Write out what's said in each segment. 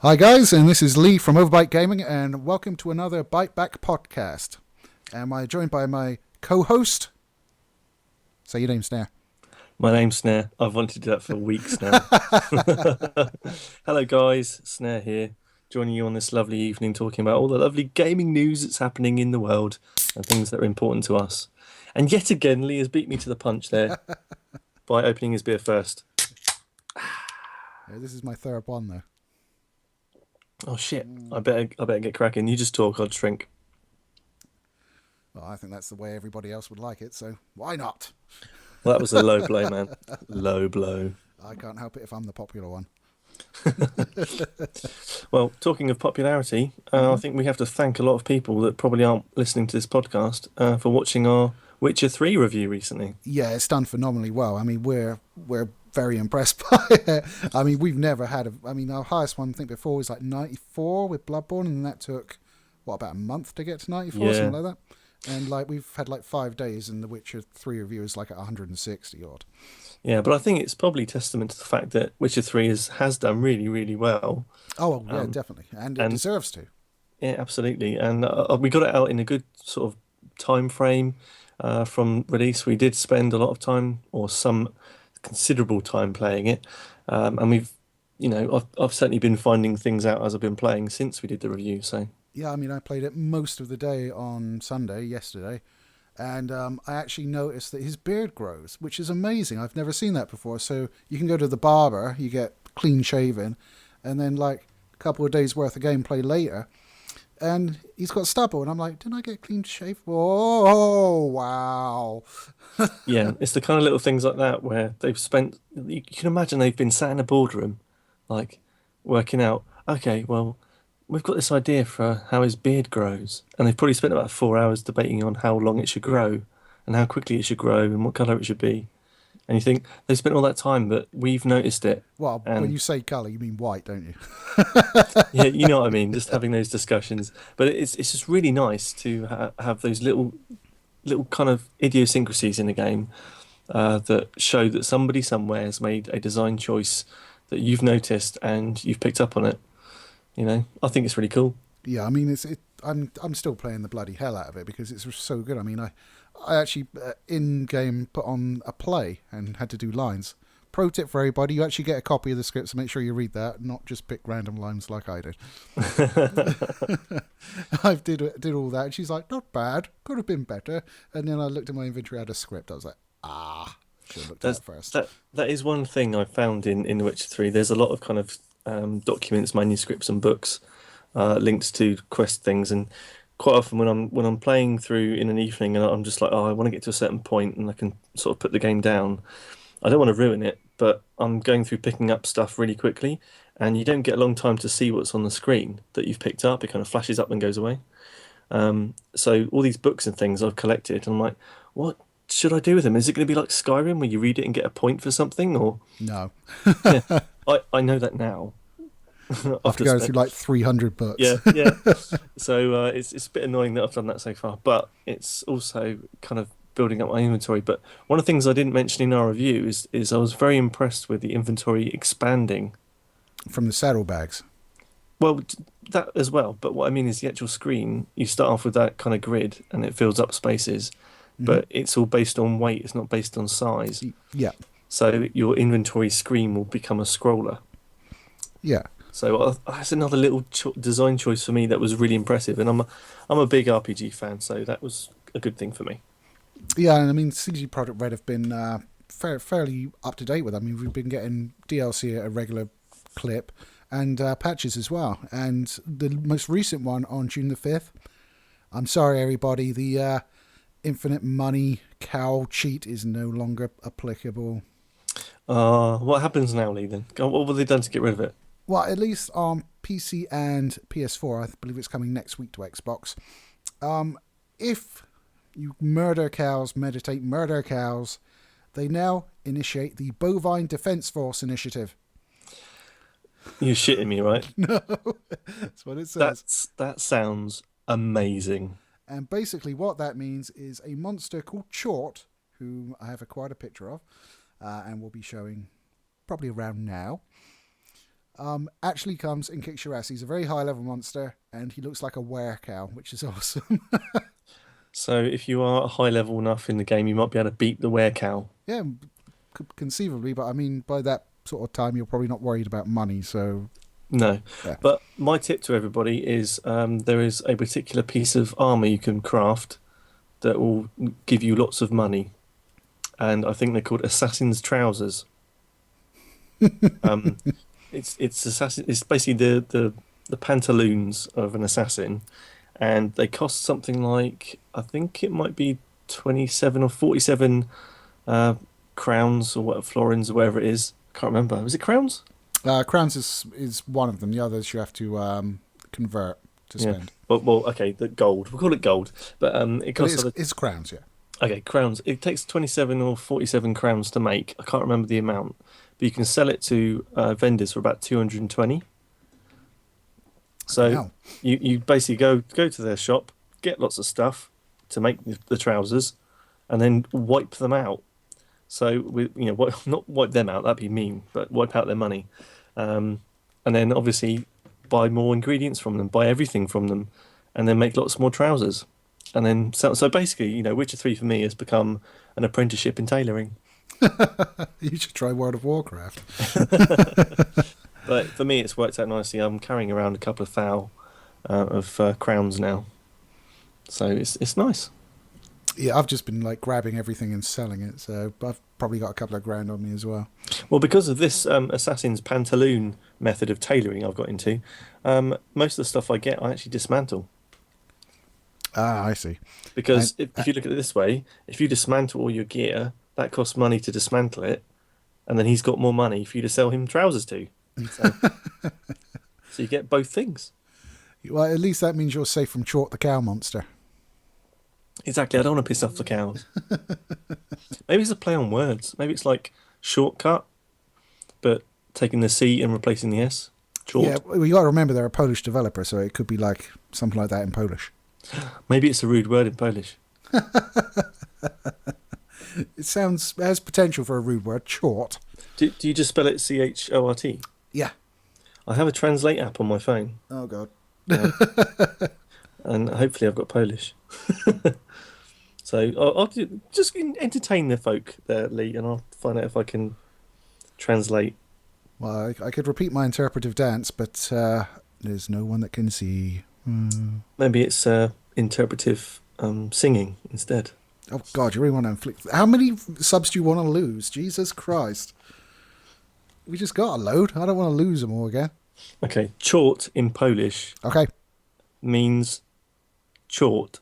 Hi guys, and this is Lee from Overbite Gaming, and welcome to another Bite Back podcast. Am I joined by my co-host? Say your name, Snare. My name's Snare. I've wanted to do that for weeks now. Hello, guys. Snare here, joining you on this lovely evening, talking about all the lovely gaming news that's happening in the world and things that are important to us. And yet again, Lee has beat me to the punch there by opening his beer first. Yeah, this is my third one, though. Oh shit! I better get cracking. You just talk. I'll drink. Well, I think that's the way everybody else would like it, so why not? Well, that was a low blow, man. Low blow. I can't help it if I'm the popular one. Well, talking of popularity, I think we have to thank a lot of people that probably aren't listening to this podcast for watching our Witcher 3 review recently. Yeah, it's done phenomenally well. I mean, we're very impressed by it. I mean, we've never had our highest one I think before was like 94 with Bloodborne, and that took about a month to get to 94, Yeah. something like that. And like we've had like 5 days, and the Witcher 3 review is like at 160 odd. Yeah, but I think it's probably testament to the fact that Witcher 3 has done really, really well. Oh yeah, Um, definitely, and it and deserves to. yeah, absolutely. And we got it out in a good sort of time frame from release. We did spend a lot of time, or some considerable time playing it. And I've certainly been finding things out as I've been playing since we did the review. So Yeah, I mean, I played it most of the day on Sunday, yesterday, and I actually noticed that his beard grows, which is amazing. I've never seen that before. So you can go to the barber, you get clean shaven, and then like a couple of days worth of gameplay later, and he's got stubble, and I'm like, didn't I get clean shave? Oh wow! yeah, it's the kind of little things like that where they've spent, you can imagine they've been sat in a boardroom, like working out, okay, well, we've got this idea for how his beard grows. And they've probably spent about 4 hours debating on how long it should grow and how quickly it should grow and what colour it should be. And you think they've spent all that time, but we've noticed it. Well, when And you say colour, you mean white, don't you? yeah, you know what I mean, just having those discussions. But it's just really nice to have those little kind of idiosyncrasies in the game that show that somebody somewhere has made a design choice that you've noticed and you've picked up on it. I think it's really cool. Yeah, I mean, I'm still playing the bloody hell out of it because it's so good. I mean, I actually in game put on a play and had to do lines. Pro tip for everybody: you actually get a copy of the script, so make sure you read that, not just pick random lines like I did. I did all that, and she's like, "Not bad, could have been better." And then I looked at my inventory, I had a script. I was like, should have looked at That's that first. that is one thing I found in The Witcher 3. There's a lot of kind of documents, manuscripts, and books linked to quest things, and quite often when I'm playing through in an evening and I'm just like, oh, I want to get to a certain point and I can sort of put the game down. I don't want to ruin it, but I'm going through picking up stuff really quickly, and you don't get a long time to see what's on the screen that you've picked up. It kind of flashes up and goes away. So all these books and things I've collected, I'm like, what should I do with them? Is it going to be like Skyrim where you read it and get a point for something? Or No, yeah, I know that now after after going through spent like 300 books. yeah. So it's a bit annoying that I've done that so far, but it's also kind of building up my inventory. But one of the things I didn't mention in our review is I was very impressed with the inventory expanding. From the saddlebags. Well, that as well, but what I mean is the actual screen, you start off with that kind of grid and it fills up spaces, Hmm. but it's all based on weight, it's not based on size. Yeah, So your inventory screen will become a scroller. yeah. So that's another little design choice for me that was really impressive, and I'm a big RPG fan, so that was a good thing for me. Yeah, and I mean, CG Project Red have been fairly up to date with. I mean, we've been getting DLC at a regular clip and patches as well. And the most recent one on June the 5th. I'm sorry, everybody. The infinite money cow cheat is no longer applicable. What happens now, Lee? Then what have they done to get rid of it? Well, at least on PC and PS4, I believe it's coming next week to Xbox. If you murder cows, murder cows, they now initiate the Bovine Defense Force initiative. You're shitting me, right? No, that's what it says. That sounds amazing. And basically, what that means is a monster called Chort, whom I have acquired a picture of, and will be showing probably around now. Actually comes and kicks your ass. He's a very high level monster, and he looks like a werecow, which is awesome. So if you are high level enough in the game, you might be able to beat the werecow. Yeah, conceivably, but I mean, by that sort of time, you're probably not worried about money. So No, yeah. but my tip to everybody is there is a particular piece of armor you can craft that will give you lots of money, and I think they're called assassin's trousers. Um, it's assassin. It's basically the pantaloons of an assassin, and they cost something like I think it might be 27 or 47 uh, crowns or what florins or whatever it is. I can't remember. Was it crowns? Crowns is one of them. The others you have to convert to Yeah. spend. Well, okay, the gold. We'll call it gold, but it But costs. it's crowns, yeah. Okay, crowns. It takes 27 or 47 crowns to make. I can't remember the amount, but you can sell it to vendors for about 220. So Hell. you basically go to their shop, get lots of stuff to make the trousers, and then wipe them out. So not wipe them out. That'd be mean, but wipe out their money, and then obviously buy more ingredients from them, buy everything from them, and then make lots more trousers. And then, so basically, Witcher 3 for me has become an apprenticeship in tailoring. You should try World of Warcraft. But for me, it's worked out nicely. I'm carrying around a couple of thou of crowns now. So it's nice. Yeah, I've just been like grabbing everything and selling it, so I've probably got a couple of grand on me as well. Well, because of this assassin's pantaloon method of tailoring I've got into, most of the stuff I get, I actually dismantle. Ah, I see. Because And if you look at it this way, if you dismantle all your gear, that costs money to dismantle it, and then he's got more money for you to sell him trousers to. So, so you get both things. well, at least that means you're safe from Chort the cow monster. Exactly. I don't want to piss off the cows. Maybe it's a play on words. Maybe it's like shortcut, but taking the C and replacing the S. Short. Yeah, well, you got to remember they're a Polish developer, so it could be like something like that in Polish. Maybe it's a rude word in Polish. It has potential for a rude word, Chort. Do you just spell it CHORT? Yeah. I have a translate app on my phone, Oh God. and hopefully I've got Polish. So I'll just entertain the folk there, Lee, and I'll find out if I can translate. Well, I could repeat my interpretive dance, but there's no one that can see. Maybe it's interpretive singing instead. Oh God, you really want to inflict? How many subs do you want to lose? Jesus Christ! We just got a load. I don't want to lose them all again. Okay, chort in Polish Okay. means chort.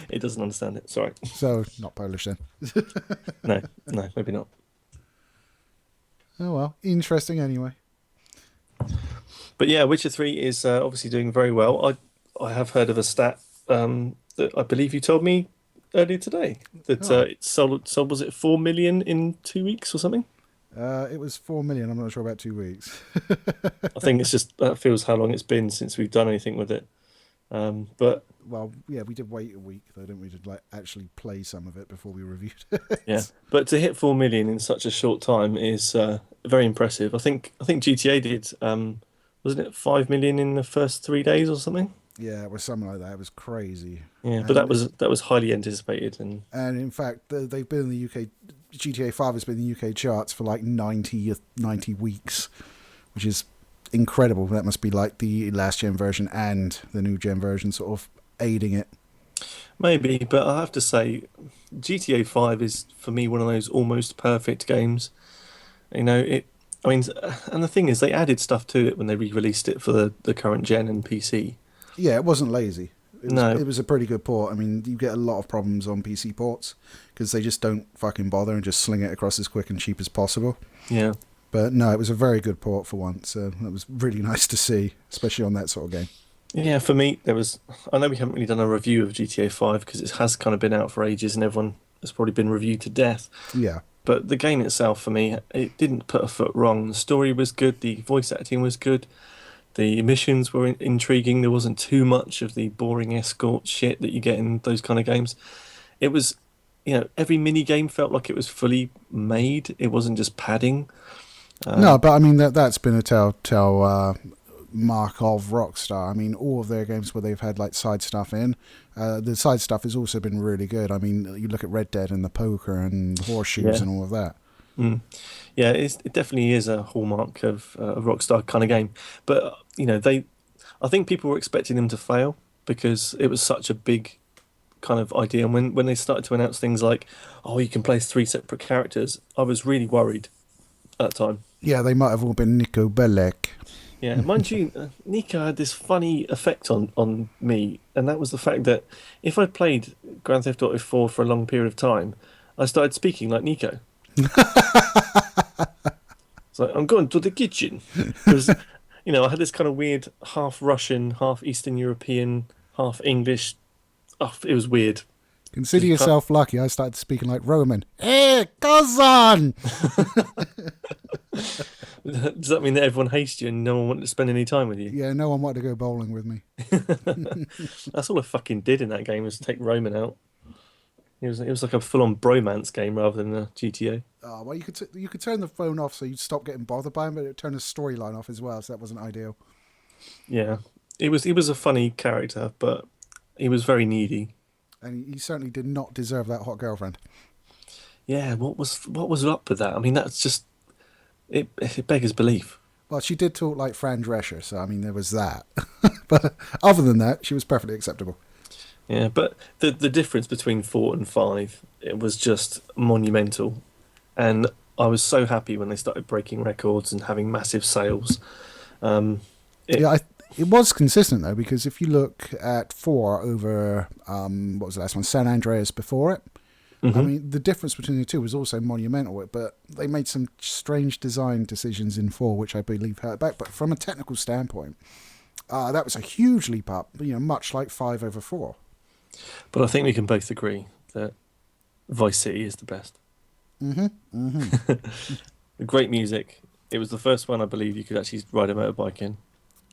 It doesn't understand it. Sorry. So not Polish then. No, maybe not. Oh well, interesting anyway. But yeah, Witcher 3 is obviously doing very well. I have heard of a stat that I believe you told me earlier today that it sold, was it 4 million in 2 weeks or something? It was 4 million. I'm not sure about 2 weeks. I think it's just that feels how long it's been since we've done anything with it. But well, yeah, we did wait a week though, didn't we, to like actually play some of it before we reviewed it. yeah, but to hit 4 million in such a short time is very impressive. I think GTA did wasn't it 5 million in the first 3 days or something? Yeah, it was something like that. It was crazy. Yeah, but that was highly anticipated and in fact, they've been in the UK. GTA 5 has been in the UK charts for like 90 weeks, which is incredible. That must be like the last gen version and the new gen version sort of aiding it. maybe, but I have to say, GTA 5 is for me one of those almost perfect games. I mean, and the thing is, they added stuff to it when they re-released it for the current gen and PC. Yeah, it wasn't lazy. No. It was a pretty good port. I mean, you get a lot of problems on PC ports because they just don't fucking bother and just sling it across as quick and cheap as possible. Yeah. But no, it was a very good port for once. That was really nice to see, especially on that sort of game. Yeah, for me, I know we haven't really done a review of GTA 5 because it has kind of been out for ages and everyone has probably been reviewed to death. Yeah. But the game itself, for me, it didn't put a foot wrong. The story was good, the voice acting was good, the missions were intriguing. There wasn't too much of the boring escort shit that you get in those kind of games. It was, every mini game felt like it was fully made. It wasn't just padding. No, but I mean that's been a telltale mark of Rockstar. I mean, all of their games where they've had like side stuff in, the side stuff has also been really good. I mean, you look at Red Dead and the poker and the horseshoes Yeah. and all of that. Mm. Yeah, it definitely is a hallmark of a Rockstar kind of game. But I think people were expecting them to fail because it was such a big kind of idea. And when they started to announce things like, "Oh, you can play as three separate characters," I was really worried at the time. Yeah, they might have all been Nico Bellic. Yeah, mind you, Nika had this funny effect on me, and that was the fact that if I played Grand Theft Auto 4 for a long period of time, I started speaking like Nico. So I'm going to the kitchen because I had this kind of weird half Russian, half Eastern European, half English. Oh, it was weird. Consider yourself lucky. I started speaking like Roman. Hey, cousin! Does that mean that everyone hates you and no one wanted to spend any time with you? Yeah, no one wanted to go bowling with me. That's all I fucking did in that game was take Roman out. It was like a full-on bromance game rather than a GTA. Oh, well, you could turn the phone off so you'd stop getting bothered by him, but it would turn the storyline off as well, so that wasn't ideal. Yeah, he was a funny character, but he was very needy. And he certainly did not deserve that hot girlfriend. Yeah, what was up with that? I mean, that's just it beggars belief. Well, she did talk like Fran Drescher, so I mean, there was that. But other than that, she was perfectly acceptable. Yeah, but the difference between 4 and 5, it was just monumental, and I was so happy when they started breaking records and having massive sales. Um, it, Yeah, it was consistent though, because if you look at 4 over what was the last one, San Andreas before it, I mhm. mean the difference between the two was also monumental. But they made some strange design decisions in 4, which I believe hurt back. But from a technical standpoint, that was a huge leap up. Much like 5 over 4. But I think we can both agree that Vice City is the best. Mm-hmm. Mm-hmm. Great music. It was the first one I believe you could actually ride a motorbike in.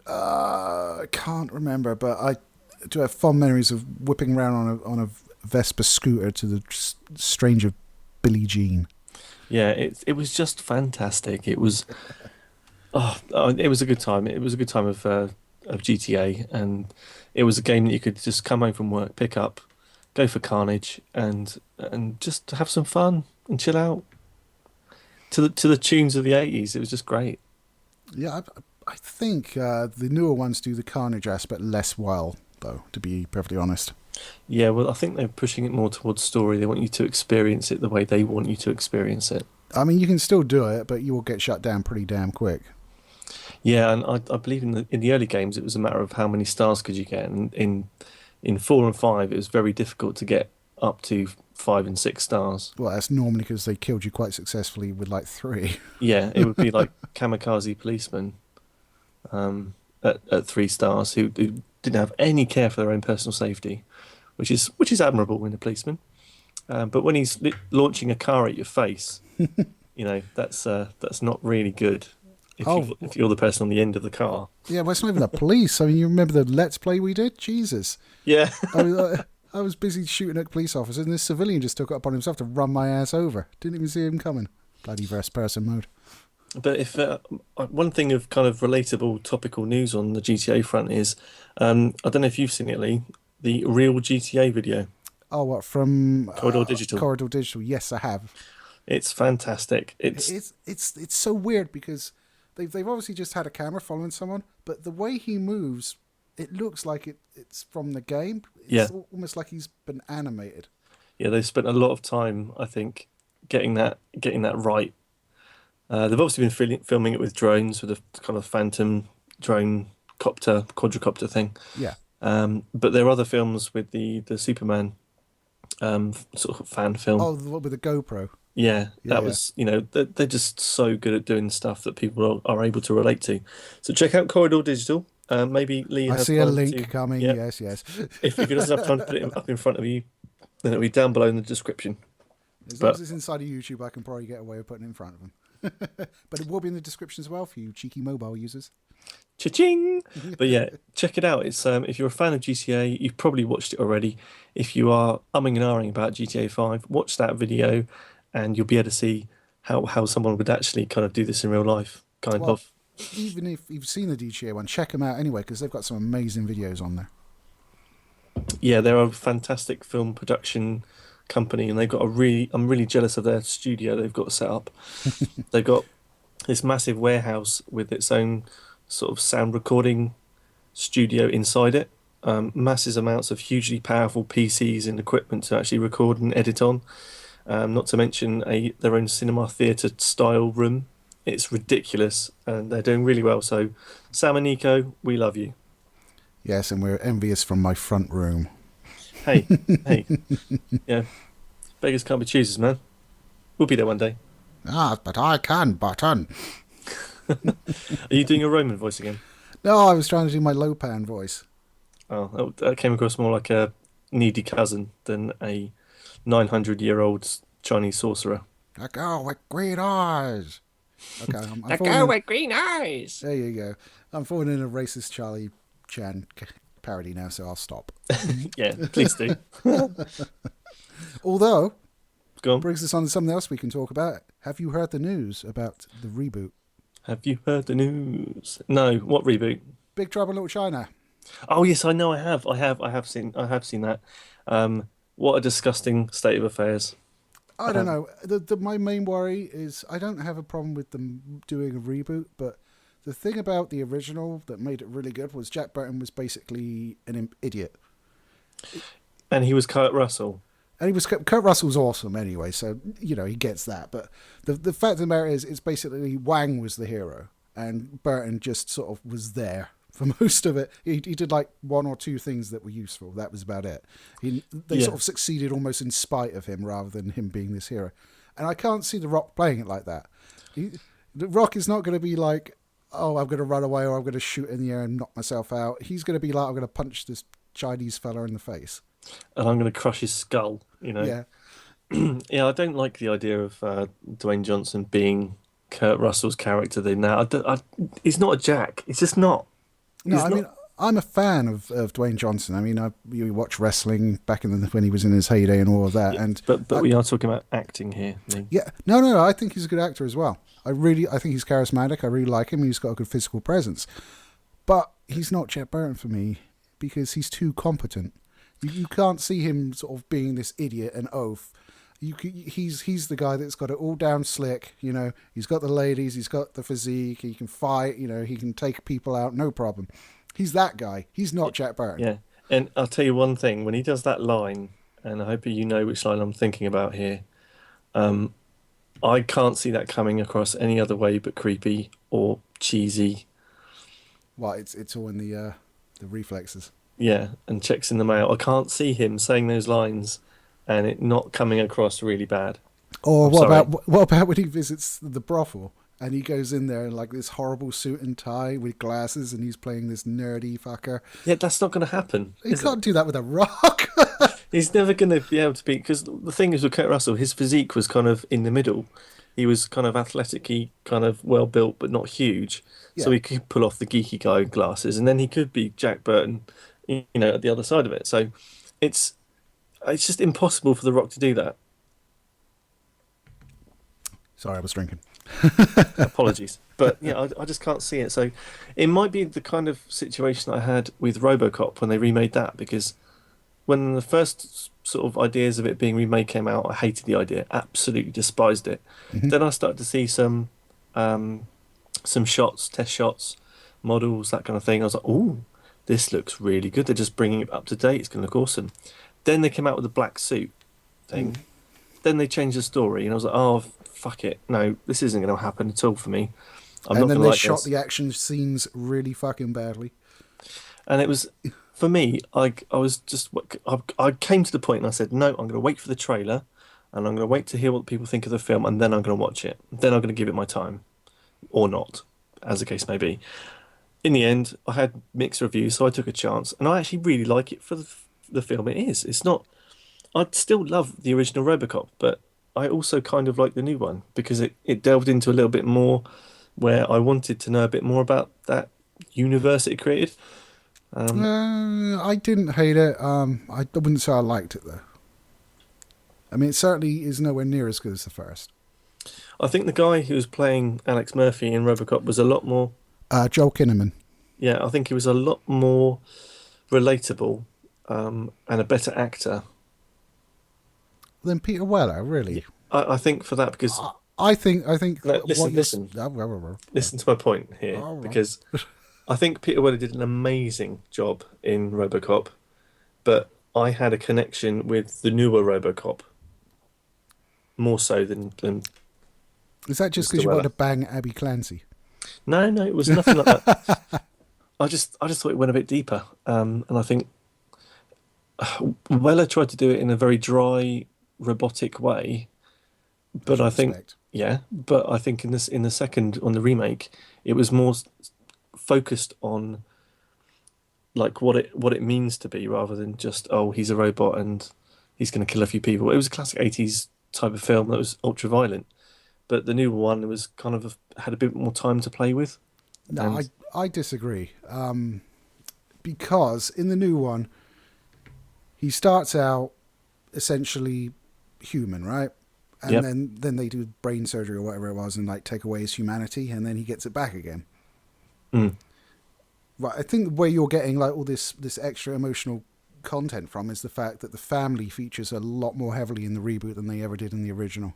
I can't remember, but I do have fond memories of whipping around on a Vespa scooter to the strains of Billie Jean. Yeah, it was just fantastic. It was a good time. It was a good time of GTA, and it was a game that you could just come home from work, pick up, go for carnage, and just have some fun and chill out to the tunes of the 80s. It was just great. Yeah, I think the newer ones do the carnage aspect less well, though, to be perfectly honest. Yeah, well, I think they're pushing it more towards story. They want you to experience it the way they want you to experience it. I mean, you can still do it, but you will get shut down pretty damn quick. Yeah, and I believe in the early games it was a matter of how many stars could you get, and in 4 and 5 it was very difficult to get up to 5 and 6 stars. Well, that's normally because they killed you quite successfully with like 3. Yeah, it would be like kamikaze policemen at 3 stars who didn't have any care for their own personal safety, which is admirable in a policeman. But when he's launching a car at your face, that's not really good. If Oh, if you're the person on the end of the car. yeah, well, it's not even the police. I mean, you remember the Let's Play we did? Jesus. Yeah. I was busy shooting at police officers, and this civilian just took it upon himself to run my ass over. Didn't even see him coming. Bloody first person mode. But if one thing of kind of relatable topical news on the GTA front is, I don't know if you've seen it, Lee, the real GTA video, Oh, what, from Corridor Digital. Corridor Digital? Yes, I have. It's fantastic. It's so weird because they've obviously just had a camera following someone, but the way he moves, it looks like it's from the game. Yeah, It's almost like he's been animated. yeah. They've spent a lot of time, I think, getting that right. They've obviously been filming it with drones, with a kind of phantom drone quadricopter thing. Yeah. But there are other films with the Superman sort of fan film. Oh, the one with the GoPro. Yeah, Yeah, that yeah. was, they're just so good at doing stuff that people are able to relate to. So check out Corridor Digital. Maybe Lee I has see a time link to, coming. yeah. Yes, yes. If he doesn't have time to put it up in front of you, then it'll be down below in the description. As long But as it's inside of YouTube, I can probably get away with putting it in front of them. But it will be in the description as well for you cheeky mobile users. cha-ching! But yeah, check it out. It's if you're a fan of GTA, you've probably watched it already. If you are umming and ahhing about GTA 5, watch that video, and you'll be able to see how someone would actually kind of do this in real life, kind Well, of. even if you've seen the DGA one, check them out anyway because they've got some amazing videos on there. Yeah, they're a fantastic film production company, and they've got a really, I'm really jealous of their studio they've got set up. They've got this massive warehouse with its own sort of sound recording studio inside it. Massive amounts of hugely powerful PCs and equipment to actually record and edit on. Not to mention their own cinema theatre style room. It's ridiculous, and they're doing really well. So, Sam and Nico, we love you. Yes, and we're envious from my front room. Hey, hey, yeah, beggars can't be choosers, man. We'll be there one day. Ah, but I can button. Are you doing a Roman voice again? No, I was trying to do my Lopan voice. Oh, that came across more like a needy cousin than a 900-year-old Chinese sorcerer. A girl with green eyes. Okay, I'm A falling girl in, with green eyes. there you go. I'm falling in a racist Charlie Chan parody now, so I'll stop. Yeah, please do. Although, Go on. brings us on to something else we can talk about. Have you heard the news about the reboot? Have you heard the news? No, what reboot? Big Trouble in Little China. Oh yes, I know. I have seen that. What a disgusting state of affairs. I don't Um, know. My main worry is I don't have a problem with them doing a reboot, but the thing about the original that made it really good was Jack Burton was basically an idiot. and he was Kurt Russell. And he was Kurt Russell's awesome anyway, so he gets that. But the fact of the matter is, it's basically Wang was the hero, and Burton just sort of was there for most of it. He did like one or two things that were useful. That was about it. They Yeah. sort of succeeded almost in spite of him, rather than him being this hero. And I can't see The Rock playing it like that. The Rock is not going to be like, oh, I'm going to run away or I'm going to shoot in the air and knock myself out. He's going to be like, I'm going to punch this Chinese fella in the face. And I'm going to crush his skull. Yeah. Yeah, I don't like the idea of Dwayne Johnson being Kurt Russell's character. Then now, he's not a Jack. He's just not. No, He's I not. mean, I'm a fan of Dwayne Johnson. I mean, you watch wrestling back when he was in his heyday and all of that. Yeah, And but we are talking about acting here. Lee. yeah, no, I think he's a good actor as well. I think he's charismatic. I really like him. He's got a good physical presence. But he's not Jack Burton for me because he's too competent. You can't see him sort of being this idiot and oaf. He's the guy that's got it all down slick. He's got the ladies. He's got the physique. He can fight. He can take people out. No problem. He's that guy. He's not Jack Burton. Yeah, and I'll tell you one thing: when he does that line, and I hope you know which line I'm thinking about here. I can't see that coming across any other way but creepy or cheesy. Well, it's all in the reflexes. Yeah, and checks in the mail. I can't see him saying those lines and it not coming across really bad. Or I'm what sorry. about when he visits the brothel and he goes in there in like this horrible suit and tie with glasses and he's playing this nerdy fucker? Yeah, that's not going to happen. He Is it? can't do that with a rock. He's never going to be able to be, because the thing is with Kurt Russell, his physique was kind of in the middle. He was kind of athletically kind of well built, but not huge. So Yeah. he could pull off the geeky guy glasses, and then he could be Jack Burton, at the other side of it. So it's it's just impossible for The Rock to do that. Sorry, I was drinking. Apologies, but yeah, I just can't see it. So it might be the kind of situation I had with Robocop when they remade that, because when the first sort of ideas of it being remade came out, I hated the idea, absolutely despised it. Mhm. Then I started to see some shots, test shots, models, that kind of thing. I was like, "Ooh, this looks really good. They're just bringing it up to date. It's going to look awesome." Then they came out with the black suit thing. Then they changed the story, and I was like, "Oh, fuck it. No, this isn't going to happen at all for me. I'm not And then going to they like shot this." the action scenes really fucking badly. And it was, for me, I was just, I came to the point and I said, no, I'm going to wait for the trailer and I'm going to wait to hear what people think of the film, and then I'm going to watch it. Then I'm going to give it my time, or not, as the case may be. In the end, I had mixed reviews, so I took a chance, and I actually really like it for the film it is. It's not, I still love the original Robocop, but I also kind of like the new one because it delved into a little bit more where I wanted to know a bit more about that universe it created. I didn't hate it. I wouldn't say I liked it though. I mean, it certainly is nowhere near as good as the first. I think the guy who was playing Alex Murphy in Robocop was a lot more. Joel Kinnaman. Yeah, I think he was a lot more relatable, and a better actor. Then Peter Weller, Yeah, really. I think for that because I think no, what listen, you're. listen, Yeah. listen to my point here because I think Peter Weller did an amazing job in Robocop, but I had a connection with the newer Robocop more so than Is that just Mr. because you wanted Weller. to bang Abby Clancy? No, no, it was nothing like that. I just thought it went a bit deeper, and I think Weller tried to do it in a very dry, robotic way. As But you I think, expect. yeah, but I think in the second on the remake, it was more focused on like what it means to be rather than just oh he's a robot and he's going to kill a few people. It was a classic 80s type of film that was ultra violent, but the new one was kind of had a bit more time to play with. No, And I disagree. Because in the new one, he starts out essentially human, right? And yep, then they do brain surgery or whatever it was, and like take away his humanity, and then he gets it back again. mm, Right. I think where you're getting like all this extra emotional content from is the fact that the family features a lot more heavily in the reboot than they ever did in the original.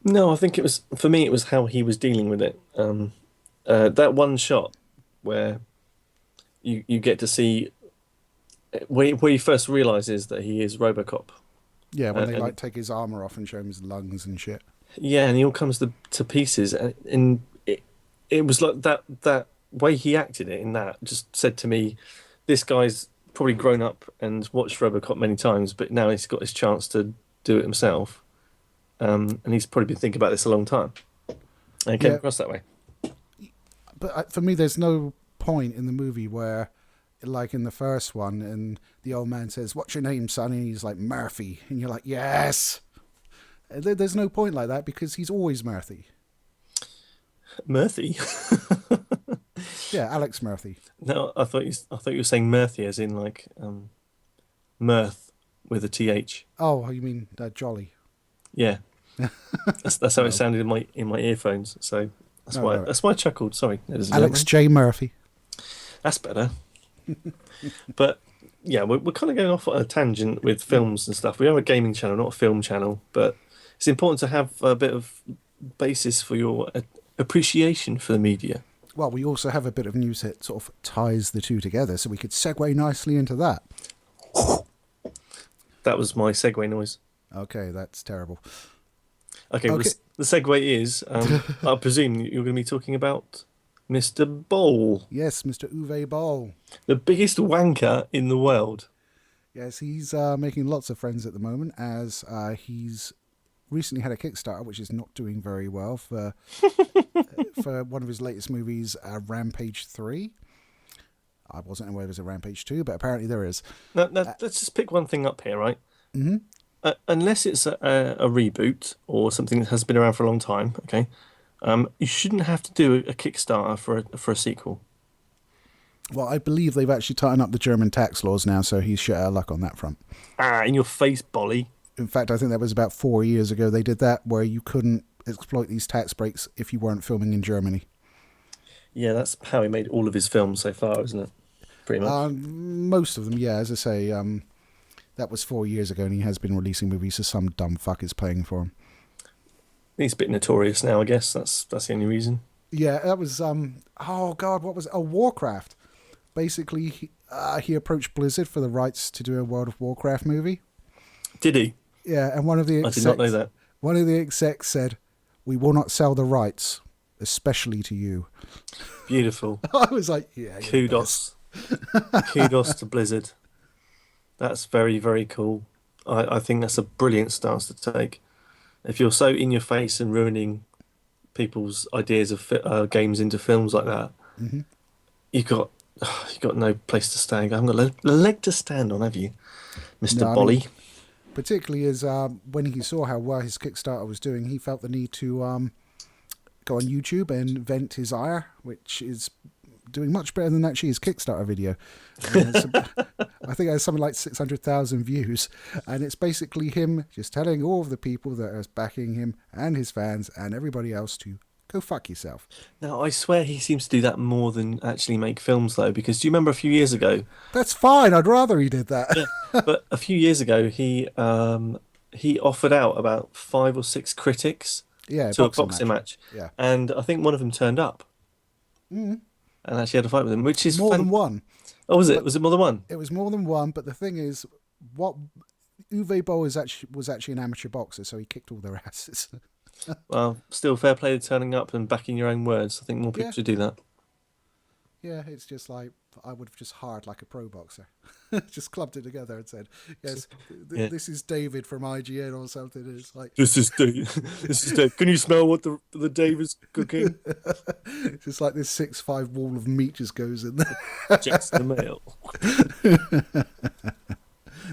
no, I think it was for me it was how he was dealing with it. That one shot where you get to see where he first realizes that he is Robocop. Yeah, when they And like take his armor off and show him his lungs and shit. yeah, and he all comes to pieces, and it was like that way he acted it in that just said to me, this guy's probably grown up and watched RoboCop many times, but now he's got his chance to do it himself, and he's probably been thinking about this a long time, and it came Yeah, across that way. but for me, there's no point in the movie where, like in the first one, and the old man says, "What's your name, son?" And he's like, "Murphy," and you're like, "Yes." There's no point like that because he's always Murphy. Murphy? Yeah, Alex Murphy. No, I thought you were saying Murphy as in like mirth with a th. Oh, you mean Jolly? Yeah, that's how it No, sounded in my earphones. So that's no, why no. that's why I chuckled. Sorry, ladies and Alex gentlemen. J. Murphy. That's better. But yeah, we're kind of going off on a tangent with films and stuff. We are a gaming channel, not a film channel, but it's important to have a bit of basis for your appreciation for the media. Well, we also have a bit of news that sort of ties the two together, so we could segue nicely into that. That was my segue noise. Okay, that's terrible. Okay, well, Okay, the segue is, I presume you're going to be talking about Mr. Boll, yes, Mr. Uwe Boll. the biggest wanker in the world. Yes, he's making lots of friends at the moment as he's recently had a Kickstarter, which is not doing very well for one of his latest movies, Rampage 3. I wasn't aware there was a Rampage 2, but apparently there is. Now, let's just pick one thing up here, right? Mm-hmm. Unless it's a reboot or something that has been around for a long time, okay, you shouldn't have to do a Kickstarter for a sequel. Well, I believe they've actually tightened up the German tax laws now, so he's shit out of luck on that front. Ah, in your face, Bolly. In fact, I think that was about 4 years ago they did that, where you couldn't exploit these tax breaks if you weren't filming in Germany. Yeah, that's how he made all of his films so far, isn't it? Pretty much. Most of them, yeah, as I say, that was 4 years ago, and he has been releasing movies, so some dumb fuck is playing for him. He's a bit notorious now, I guess. That's the only reason. Yeah, that was, oh god, what was it? Oh, Warcraft. Basically, he approached Blizzard for the rights to do a World of Warcraft movie. Did he? Yeah, and one of the I did not know that. One of the execs said, "We will not sell the rights, especially to you." Beautiful. I was like, yeah, you're the best. Kudos. Kudos to Blizzard. That's very, very cool. I think that's a brilliant stance to take. If you're so in your face and ruining people's ideas of games into films like that, Mm-hmm. you've got you've got no place to stand. I haven't got a leg to stand on, have you, Mr. No, I Bolly? mean, particularly as when he saw how well his Kickstarter was doing, he felt the need to go on YouTube and vent his ire, which is doing much better than actually his Kickstarter video. I think it has something like 600,000 views, and it's basically him just telling all of the people that are backing him and his fans and everybody else to go fuck yourself. Now, I swear he seems to do that more than actually make films, though, because do you remember a few years ago? That's fine. I'd rather he did that. Yeah, but a few years ago, he offered out about 5 or 6 critics Yeah, to a boxing match, Yeah. and I think one of them turned up and actually had a fight with him, which is More than one. Oh, was it? But Was it more than one? it was more than one, but the thing is, what Uwe Boll was actually an amateur boxer, so he kicked all their asses. Well, still fair play to turning up and backing your own words. I think more people Yeah. should do that. Yeah, it's just like I would have just hired like a pro boxer, just clubbed it together and said, "Yes, Yeah. this is David from IGN or something." And it's like This is Dave. This is Dave. Can you smell what the Dave is cooking? just like this 6'5" wall of meat just goes in there. Jackson the Mail.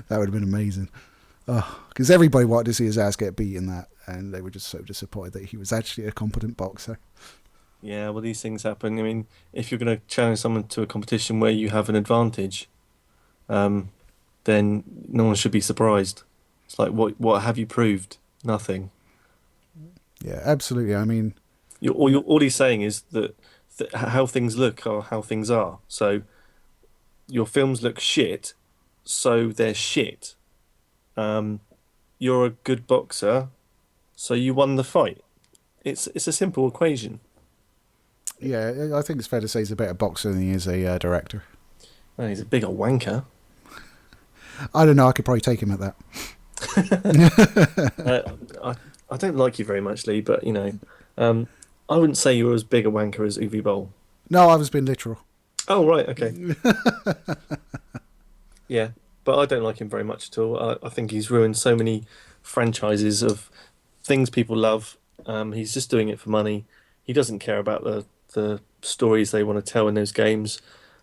That would have been amazing. Because everybody wanted to see his ass get beat in that, and they were just so disappointed that he was actually a competent boxer. Yeah, well, these things happen. I mean, if you're going to challenge someone to a competition where you have an advantage, then no one should be surprised. It's like, what have you proved? Nothing. Yeah, absolutely. I mean, All he's saying is that how things look are how things are. So your films look shit, so they're shit. You're a good boxer, so you won the fight. It's a simple equation. yeah, I think it's fair to say he's a better boxer than he is a director. Well, he's a bigger wanker. I don't know. I could probably take him at that. I don't like you very much, Lee, but I wouldn't say you're as big a wanker as Uwe Boll. No, I was being literal. Oh, right, okay. Yeah, but I don't like him very much at all. I think he's ruined so many franchises of things people love. He's just doing it for money. He doesn't care about the stories they want to tell in those games.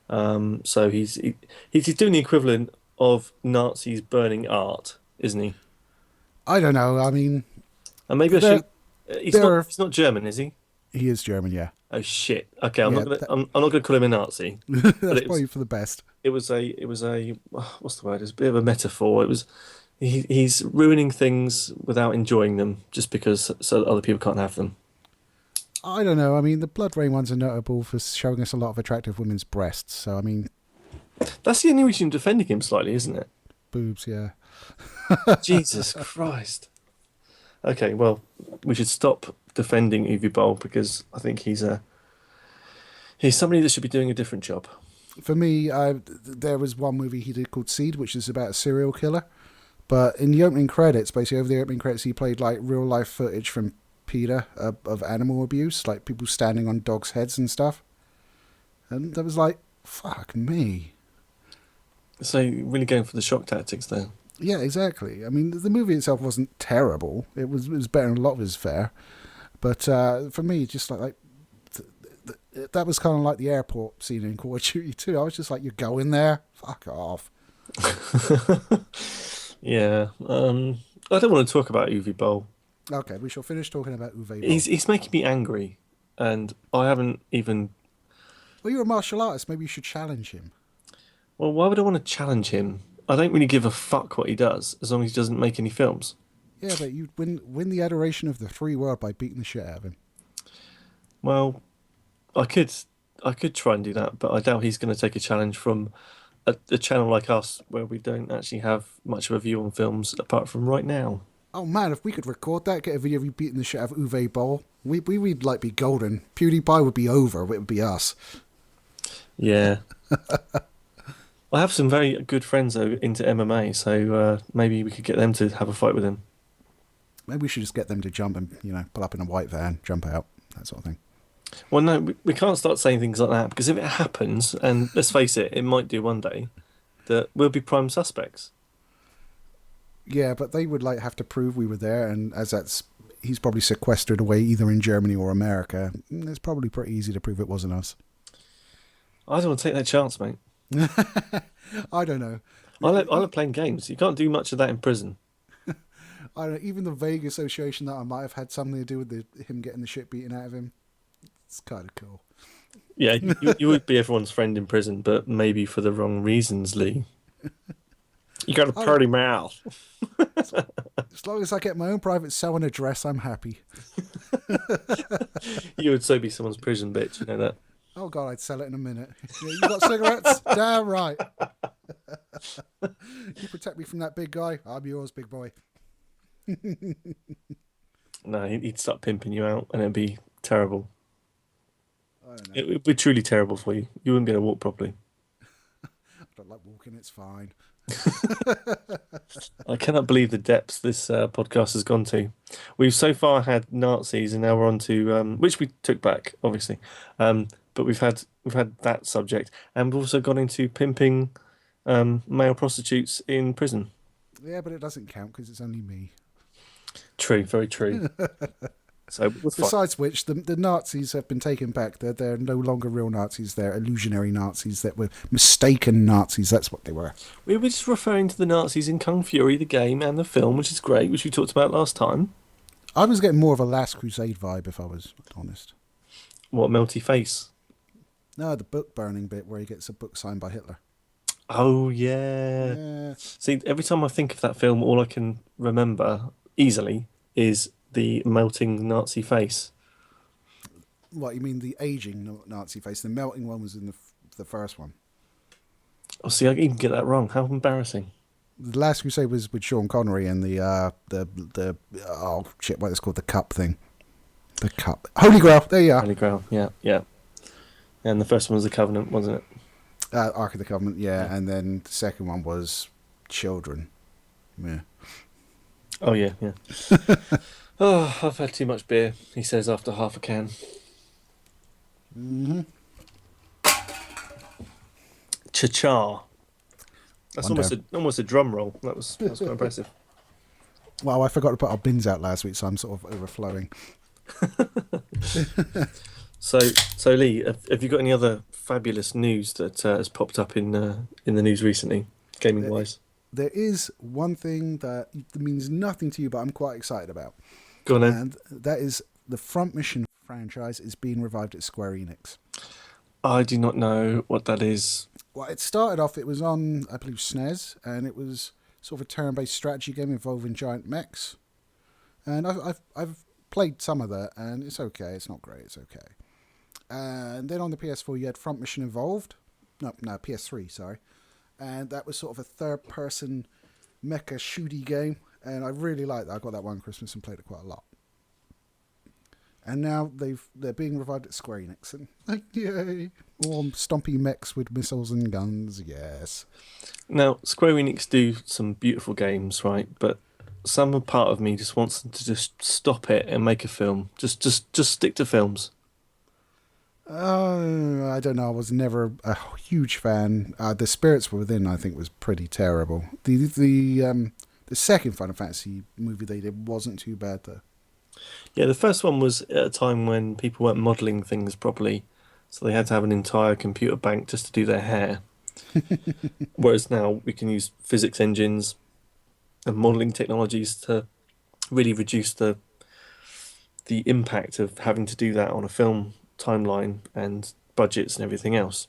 So he's doing the equivalent of Nazis burning art, isn't he? I don't know. I mean, And maybe I There- should. He's not German, is he? he is German, yeah. Oh shit. Okay, I'm Yeah, not gonna call him a Nazi. That's it was- probably for the best. It was a what's the word? It's a bit of a metaphor. It was he's ruining things without enjoying them just because so other people can't have them. I don't know. I mean, the Blood Rain ones are notable for showing us a lot of attractive women's breasts. So, I mean, That's the only reason you're defending him slightly, isn't it? boobs, yeah. Jesus Christ. Okay, well, we should stop defending Uwe Boll because I think he's somebody that should be doing a different job. For me, there was one movie he did called Seed, which is about a serial killer. But in the opening credits, basically over the opening credits, he played like real life footage from PETA of animal abuse, like people standing on dogs' heads and stuff. And that was like, fuck me. So really going for the shock tactics there. Yeah, exactly. I mean, the movie itself wasn't terrible. It was better than a lot of his fare. But for me, just like that was kind of like the airport scene in Call of Duty 2. I was just like, you're going there? Fuck off. Yeah. I don't want to talk about Uwe Boll. Okay, we shall finish talking about Uwe Boll. He's making me angry, and I haven't even. Well, you're a martial artist. Maybe you should challenge him. Well, why would I want to challenge him? I don't really give a fuck what he does, as long as he doesn't make any films. Yeah, but you win the adoration of the free world by beating the shit out of him. Well, I could try and do that, but I doubt he's going to take a challenge from a channel like us, where we don't actually have much of a view on films apart from right now. Oh man, if we could record that, get a video of you beating the shit out of Uwe Boll, we'd like be golden. PewDiePie would be over. It would be us. Yeah. I have some very good friends though into MMA, so maybe we could get them to have a fight with him. Maybe we should just get them to jump and pull up in a white van, jump out, that sort of thing. Well, no, we can't start saying things like that because if it happens, and let's face it, it might do one day, that we'll be prime suspects. Yeah, but they would have to prove we were there, and as he's probably sequestered away either in Germany or America, it's probably pretty easy to prove it wasn't us. I don't want to take that chance, mate. I don't know. I like playing games. You can't do much of that in prison. I don't know. Even the vague association that I might have had something to do with him getting the shit beaten out of him, it's kind of cool. Yeah, you would be everyone's friend in prison, but maybe for the wrong reasons, Lee. You got a Oh, pretty mouth. as long as I get my own private cell and address, I'm happy. You would so be someone's prison bitch, you know that. Oh God, I'd sell it in a minute. Yeah, you got cigarettes? Damn right. You protect me from that big guy. I'm yours, big boy. No, he'd start pimping you out, and it'd be terrible. I don't know. It would be truly terrible for you. You wouldn't be able to walk properly. I don't like walking. It's fine. I cannot believe the depths this podcast has gone to. We've so far had Nazis, and now we're on to which we took back, obviously. But we've had that subject, and we've also gone into pimping male prostitutes in prison. Yeah, but it doesn't count because it's only me. True, very true. So we're fine. Besides which, the Nazis have been taken back. They're no longer real Nazis. They're illusionary Nazis that were mistaken Nazis. That's what they were. We were just referring to the Nazis in Kung Fury, the game, and the film, which is great, which we talked about last time. I was getting more of a Last Crusade vibe, if I was honest. What, Melty Face? No, the book burning bit where he gets a book signed by Hitler. Oh, yeah. Yeah. See, every time I think of that film, all I can remember easily is the melting Nazi face. What, you mean the aging Nazi face? The melting one was in the first one. Oh, see, I even get that wrong. How embarrassing. The Last Crusade was with Sean Connery and the oh shit, what is it called? The cup thing. The cup. Holy Grail. There you are. Holy Grail, yeah, yeah. And the first one was the Covenant, wasn't it? Ark of the Covenant, yeah. And then the second one was Children. Yeah. Oh, yeah, yeah. Oh, I've had too much beer, he says after half a can. Mm-hmm. Cha-cha. That's One almost a drum roll. That's quite impressive. Well, I forgot to put our bins out last week, so I'm sort of overflowing. So Lee, have you got any other fabulous news that has popped up in the news recently, gaming wise? There is one thing that means nothing to you, but I'm quite excited about. Go on then. And that is the Front Mission franchise is being revived at Square Enix. I do not know what that is. Well, it started off, it was on, I believe, SNES, and it was sort of a turn-based strategy game involving giant mechs. And I've played some of that, and it's okay. It's not great. It's okay. And then on the PS4, you had Front Mission Evolved. No, PS3, sorry. And that was sort of a third-person mecha shooty game, and I really liked that. I got that one Christmas and played it quite a lot. And now they're being revived at Square Enix, and like, yay! All stompy mechs with missiles and guns, yes. Now, Square Enix do some beautiful games, right? But some part of me just wants them to just stop it and make a film. Just stick to films. I don't know. I was never a huge fan. The Spirits Within, I think, was pretty terrible. The second Final Fantasy movie they did wasn't too bad though. Yeah, the first one was at a time when people weren't modelling things properly, so they had to have an entire computer bank just to do their hair. Whereas now we can use physics engines and modelling technologies to really reduce the impact of having to do that on a film timeline and budgets and everything else.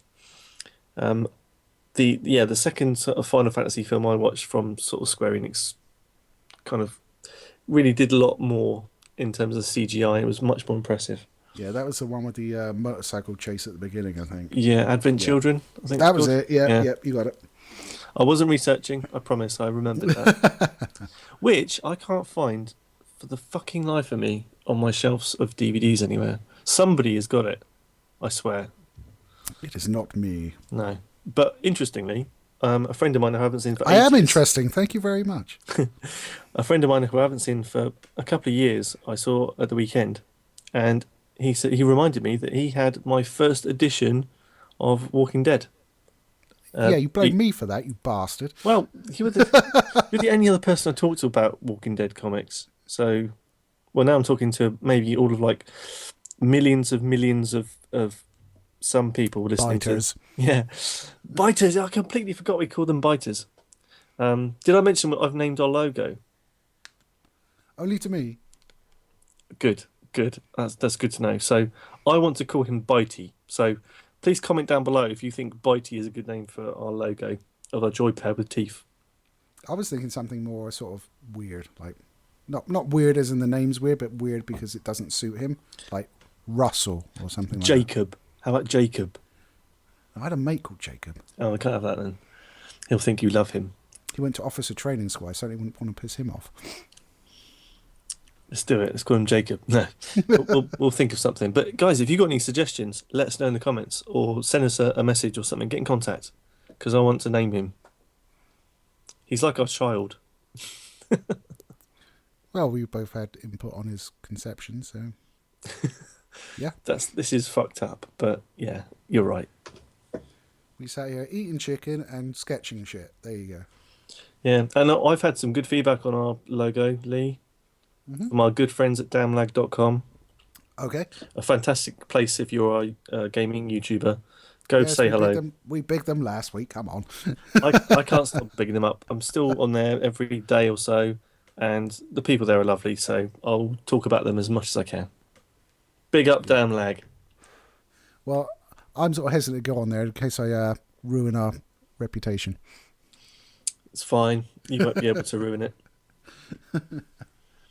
The second sort of Final Fantasy film I watched from sort of Square Enix kind of really did a lot more in terms of CGI. It was much more impressive. Yeah, that was the one with the motorcycle chase at the beginning, I think. Yeah, Advent Children, I think that was called. it. Yeah, you got it. I wasn't researching, I promise, I remembered that. Which I can't find for the fucking life of me on my shelves of DVDs anywhere. Somebody has got it, I swear. It is not me. No. But interestingly, a friend of mine who I haven't seen for ages... I am interesting, thank you very much. A friend of mine who I haven't seen for a couple of years, I saw at the weekend, and he reminded me that he had my first edition of Walking Dead. Yeah, you blame me for that, you bastard. Well, you're the only other person I talk to about Walking Dead comics. So, well, now I'm talking to maybe all of like millions of some people listening Biters. Yeah, biters. I completely forgot we called them biters. Did I mention what I've named our logo? Only to me. Good. That's good to know. So I want to call him Bitey. So Please comment down below if you think BYTE is a good name for our logo of our joypad with teeth. I was thinking something more sort of weird, like not weird as in the name's weird, but weird because it doesn't suit him, like Russell or something like Jacob. How about Jacob? that. I had a mate called Jacob. Oh, I can't have that then. He'll think you love him. He went to officer training school. I certainly wouldn't want to piss him off. Let's do it. Let's call him Jacob. No, we'll think of something. But guys, if you've got any suggestions, let us know in the comments or send us a message or something. Get in contact because I want to name him. He's like our child. Well, we both had input on his conception, so yeah. This is fucked up, but yeah, you're right. We sat here eating chicken and sketching shit. There you go. Yeah, and I've had some good feedback on our logo, Lee, from our good friends at damlag.com. Okay. A fantastic place if you're a gaming YouTuber. Go say hello. We bigged them last week. Come on. I can't stop bigging them up. I'm still on there every day or so, and the people there are lovely, so I'll talk about them as much as I can. Big up, Damn Lag. Well, I'm sort of hesitant to go on there in case I ruin our reputation. It's fine. You won't be able to ruin it.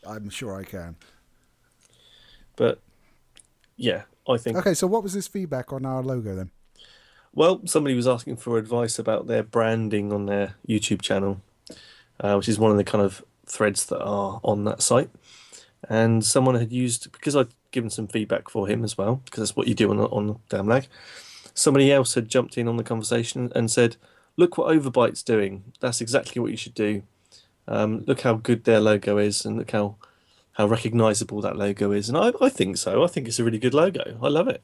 I'm sure I can. But, yeah, I think... Okay, so what was this feedback on our logo then? Well, somebody was asking for advice about their branding on their YouTube channel, which is one of the kind of threads that are on that site. And someone had used, because I'd given some feedback for him as well, because that's what you do on Damn Lag, somebody else had jumped in on the conversation and said, look what Overbyte's doing. That's exactly what you should do. Look how good their logo is and look how recognisable that logo is. And I think so. I think it's a really good logo. I love it.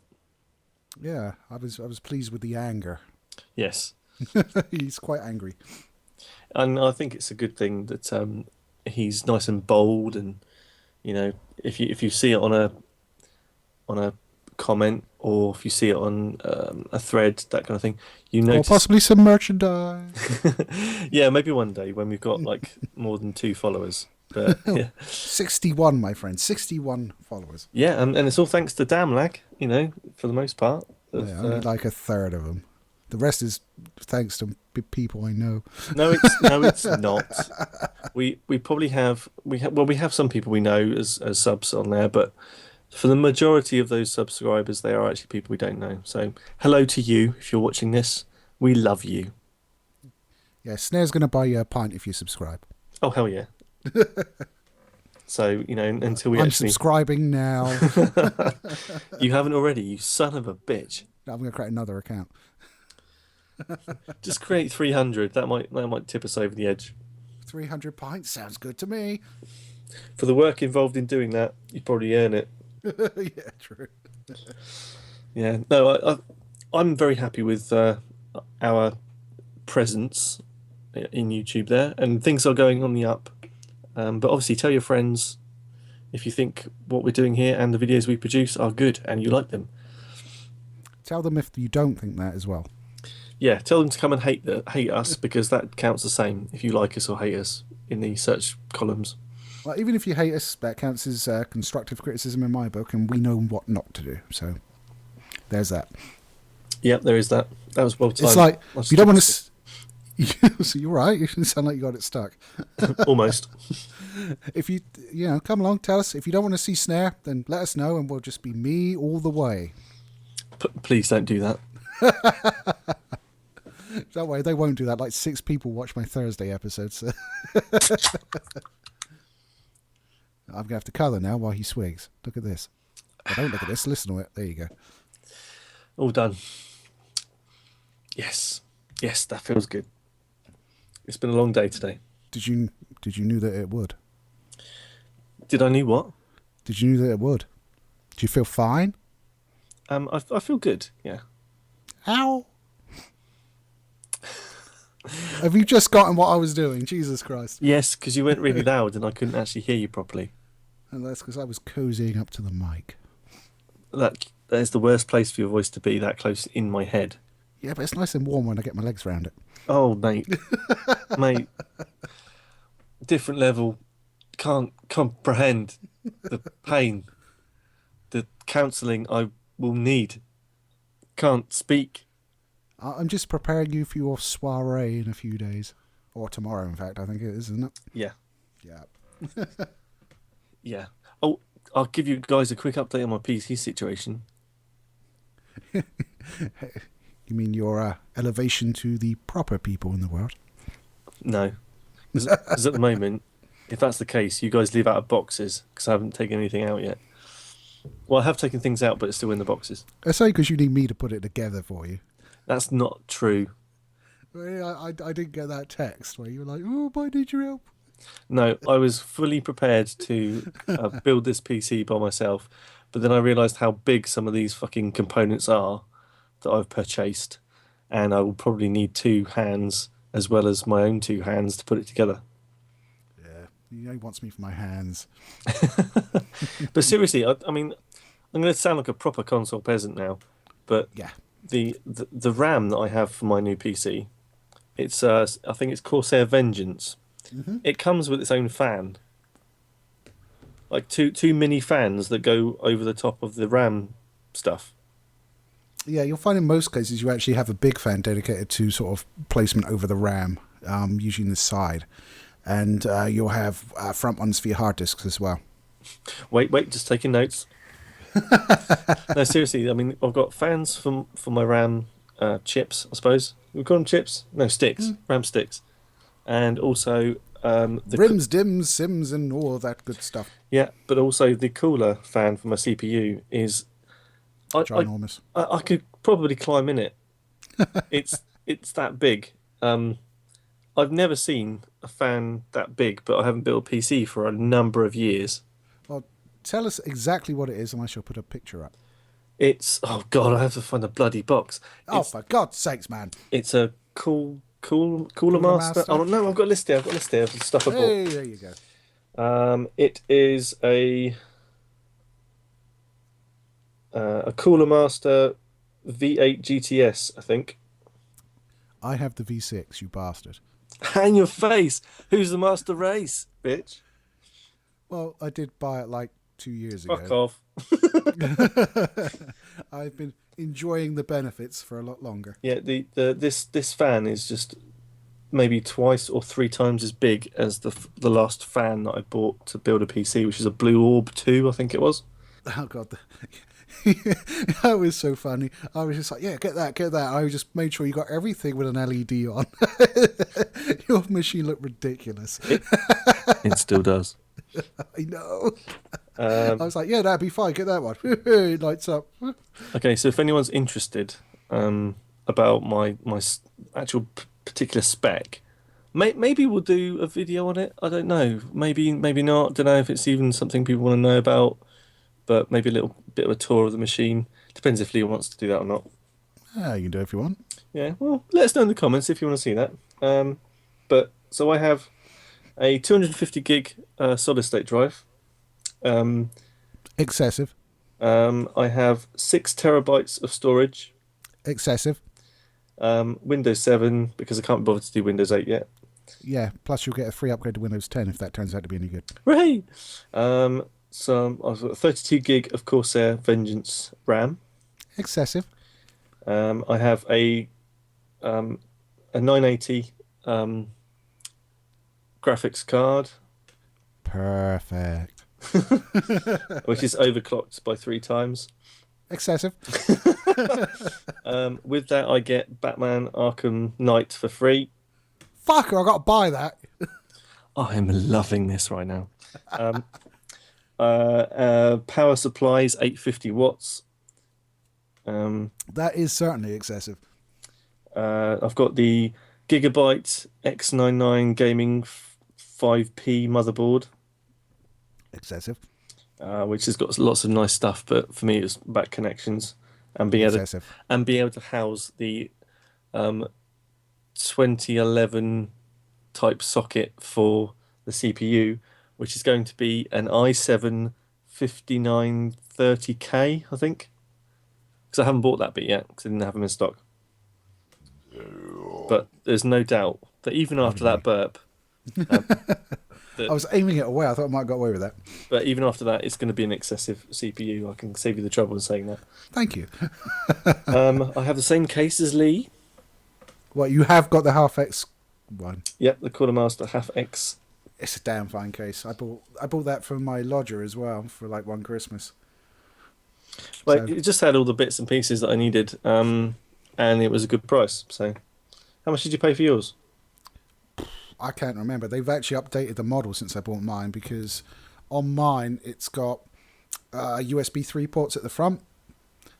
Yeah, I was pleased with the anger. Yes. He's quite angry. And I think it's a good thing that he's nice and bold, and you know, if you see it on a comment or if you see it on a thread, that kind of thing, you notice. Or possibly some merchandise. Yeah, maybe one day when we've got like more than 2 followers. But yeah. 61, my friend, 61 followers. Yeah, and it's all thanks to Damn Lag, you know, for the most part. Yeah, only like a third of them. The rest is thanks to people I know. No, it's not. We probably have we have some people we know as subs on there, but for the majority of those subscribers, they are actually people we don't know. So hello to you if you're watching this. We love you. Yeah, Snare's going to buy you a pint if you subscribe. Oh hell yeah! So you know, until I'm subscribing now. You haven't already, you son of a bitch. I'm going to create another account. Just create 300. That might tip us over the edge. 300 pints sounds good to me. For the work involved in doing that, you'd probably earn it. Yeah, true. Yeah, no, I'm very happy with our presence in YouTube there, and things are going on the up. But obviously, tell your friends if you think what we're doing here and the videos we produce are good and you like them. Tell them if you don't think that as well. Yeah, tell them to come and hate us, because that counts the same if you like us or hate us in the search columns. Well, even if you hate us, that counts as constructive criticism in my book, and we know what not to do. So there's that. Yep, there is that. That was well timed. It's like you don't want to. So you're right. You sound like you got it stuck. Almost. If you come along, tell us. If you don't want to see Snare, then let us know, and we'll just be me all the way. Please don't do that. Don't worry, they won't do that. Like 6 people watch my Thursday episodes. So. I'm going to have to colour now while he swigs. Look at this. Oh, don't look at this. Listen to it. There you go. All done. Yes. Yes, that feels good. It's been a long day today. Did you know that it would? Did I know what? Did you know that it would? Do you feel fine? I feel good, yeah. Ow. Have you just gotten what I was doing? Jesus Christ. Yes, because you went really loud and I couldn't actually hear you properly. And that's because I was cozying up to the mic. That is the worst place for your voice to be, that close in my head. Yeah, but it's nice and warm when I get my legs around it. Oh, mate. Mate. Different level. Can't comprehend the pain. The counselling I will need. can't speak. I'm just preparing you for your soiree in a few days. Or tomorrow, in fact, I think it is, isn't it? Yeah, Yeah. yeah. Oh, I'll give you guys a quick update on my PC situation. You mean your elevation to the proper people in the world? No, because at the moment, if that's the case, you guys live out of boxes because I haven't taken anything out yet. Well, I have taken things out, but it's still in the boxes. I say because you need me to put it together for you. That's not true. I didn't get that text where you were like, oh, I need your help. No, I was fully prepared to build this PC by myself, but then I realised how big some of these fucking components are that I've purchased, and I will probably need two hands as well as my own two hands to put it together. Yeah, he wants me for my hands. But seriously, I mean, I'm going to sound like a proper console peasant now, but Yeah. the RAM that I have for my new PC, it's I think it's Corsair Vengeance. Mm-hmm. It comes with its own fan, like two mini fans that go over the top of the RAM stuff. Yeah, you'll find in most cases you actually have a big fan dedicated to sort of placement over the RAM, usually in the side. And you'll have front ones for your hard disks as well. Wait, just taking notes. No, seriously, I mean, I've got fans for my RAM chips, I suppose. We call them chips? No, sticks. RAM sticks. And also the Rims, dims, sims, and all that good stuff. yeah, but also the cooler fan for my CPU is Ginormous. I could probably climb in it. It's that big. I've never seen a fan that big, but I haven't built a PC for a number of years. Well, tell us exactly what it is, and I shall put a picture up. It's oh god, I have to find a bloody box. Oh, for God's sakes, man! It's a cooler Cooler master. Master? Oh no, I've got a list here. I've got a list here of the stuff I bought. Hey, there you go. It is a Cooler Master V8 GTS, I think. I have the V6, you bastard. Hang your face. Who's the master race, bitch? Well, I did buy it like 2 years Fuck ago. off. I've been enjoying the benefits for a lot longer. Yeah, this fan is just maybe twice or three times as big as the last fan that I bought to build a PC, which is a Blue Orb 2, I think it was. Oh God, that was so funny. I was just like, yeah, get that. I just made sure you got everything with an LED on. Your machine looked ridiculous. It still does. I know. I was like, yeah, that'd be fine. Get that one. It lights up. Okay, so if anyone's interested about my actual particular spec, maybe we'll do a video on it. I don't know. Maybe not. Don't know if it's even something people want to know about. But maybe a little bit of a tour of the machine. Depends if Lee wants to do that or not. Yeah, you can do it if you want. Yeah, well, let us know in the comments if you want to see that. But so I have a 250 gig solid state drive. Excessive. I have 6 terabytes of storage. Excessive. Windows 7 because I can't bother to do Windows 8 yet. Yeah, plus you'll get a free upgrade to Windows 10 if that turns out to be any good. Right. So I've got 32 gig of Corsair Vengeance RAM. Excessive. I have a 980 graphics card. Perfect. Which is overclocked by 3 times. Excessive. With that, I get Batman Arkham Knight for free. Fucker, I got to buy that. I'm loving this right now. Power supply is 850 watts. That is certainly excessive. I've got the Gigabyte X99 Gaming 5P motherboard. Excessive. Which has got lots of nice stuff, but for me it's about connections and being able to house the 2011 type socket for the CPU, which is going to be an i7 5930K, I think. Because I haven't bought that bit yet, because I didn't have them in stock. But there's no doubt that even after that burp, Um, I that, was aiming it away. I thought I might have got away with that. but even after that, it's going to be an excessive CPU. I can save you the trouble in saying that. Thank you. I have the same case as Lee. Well, you have got the Half X one. Yep, the Quartermaster Half X. It's a damn fine case. I bought that for my lodger as well for like one Christmas. Well, So it just had all the bits and pieces that I needed, and it was a good price. So, how much did you pay for yours? I can't remember. They've actually updated the model since I bought mine because on mine it's got USB 3 ports at the front.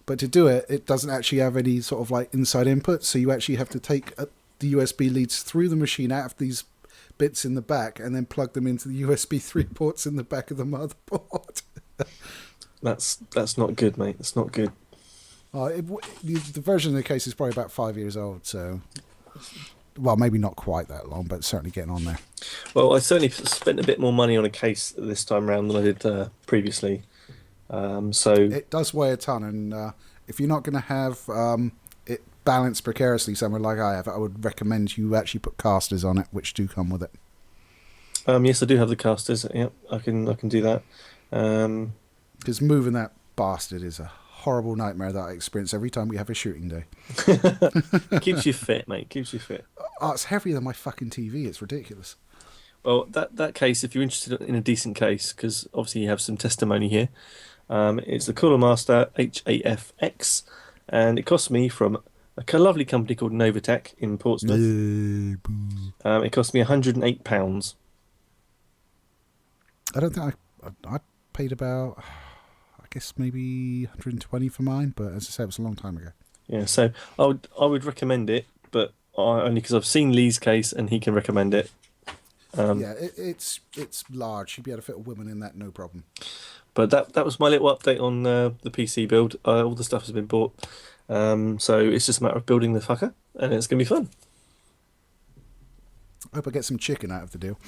But to do it, it doesn't actually have any sort of like inside input. So you actually have to take the USB leads through the machine out of these bits in the back and then plug them into the USB 3 ports in the back of the motherboard. That's not good, mate. It's not good. The version of the case is probably about 5 years old. So, well, maybe not quite that long, but certainly getting on there. Well, I certainly spent a bit more money on a case this time round than I did previously. So It does weigh a ton, and if you're not going to have it balanced precariously somewhere like I have, I would recommend you actually put casters on it, which do come with it. yes, I do have the casters. Yep, I can do that. Because moving that bastard is a horrible nightmare that I experience every time we have a shooting day. Keeps you fit, mate. Keeps you fit. Oh, it's heavier than my fucking TV. It's ridiculous. Well, that case, if you're interested in a decent case, because obviously you have some testimony here, it's the Cooler Master HAFX, and it cost me from a lovely company called Novatech in Portsmouth. It cost me £108. I don't think I paid about, I guess maybe 120 for mine, but as I said, it was a long time ago. Yeah, so I would recommend it, but only because I've seen Lee's case and he can recommend it. Yeah, it's large. You'd be able to fit a woman in that, no problem. But that was my little update on the PC build. All the stuff has been bought, so it's just a matter of building the fucker, and it's gonna be fun. I hope I get some chicken out of the deal.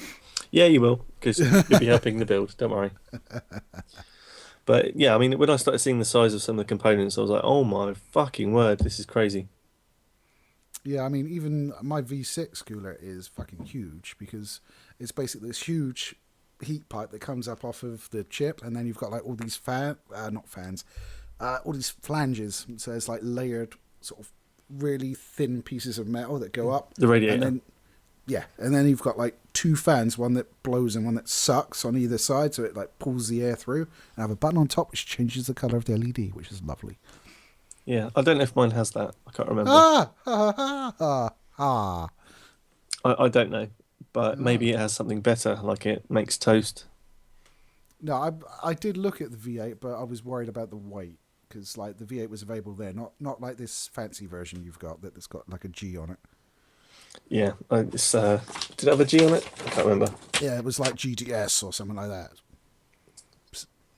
Yeah, you will, because you'll be helping the build. Don't worry. But yeah, I mean, when I started seeing the size of some of the components, I was like, "Oh my fucking word, this is crazy." Yeah, I mean, even my V6 cooler is fucking huge because it's basically this huge heat pipe that comes up off of the chip, and then you've got like all these all these flanges. So it's like layered, sort of really thin pieces of metal that go up. The radiator. And then you've got like two fans, one that blows and one that sucks on either side, so it like pulls the air through. And I have a button on top which changes the color of the LED, which is lovely. Yeah, I don't know if mine has that. I can't remember. I don't know, but maybe it has something better, like it makes toast. No, I did look at the V8, but I was worried about the weight because like the V8 was available there, not like this fancy version you've got that's got like a G on it. Yeah, did it have a G on it? I can't remember. Yeah, it was like GTS or something like that.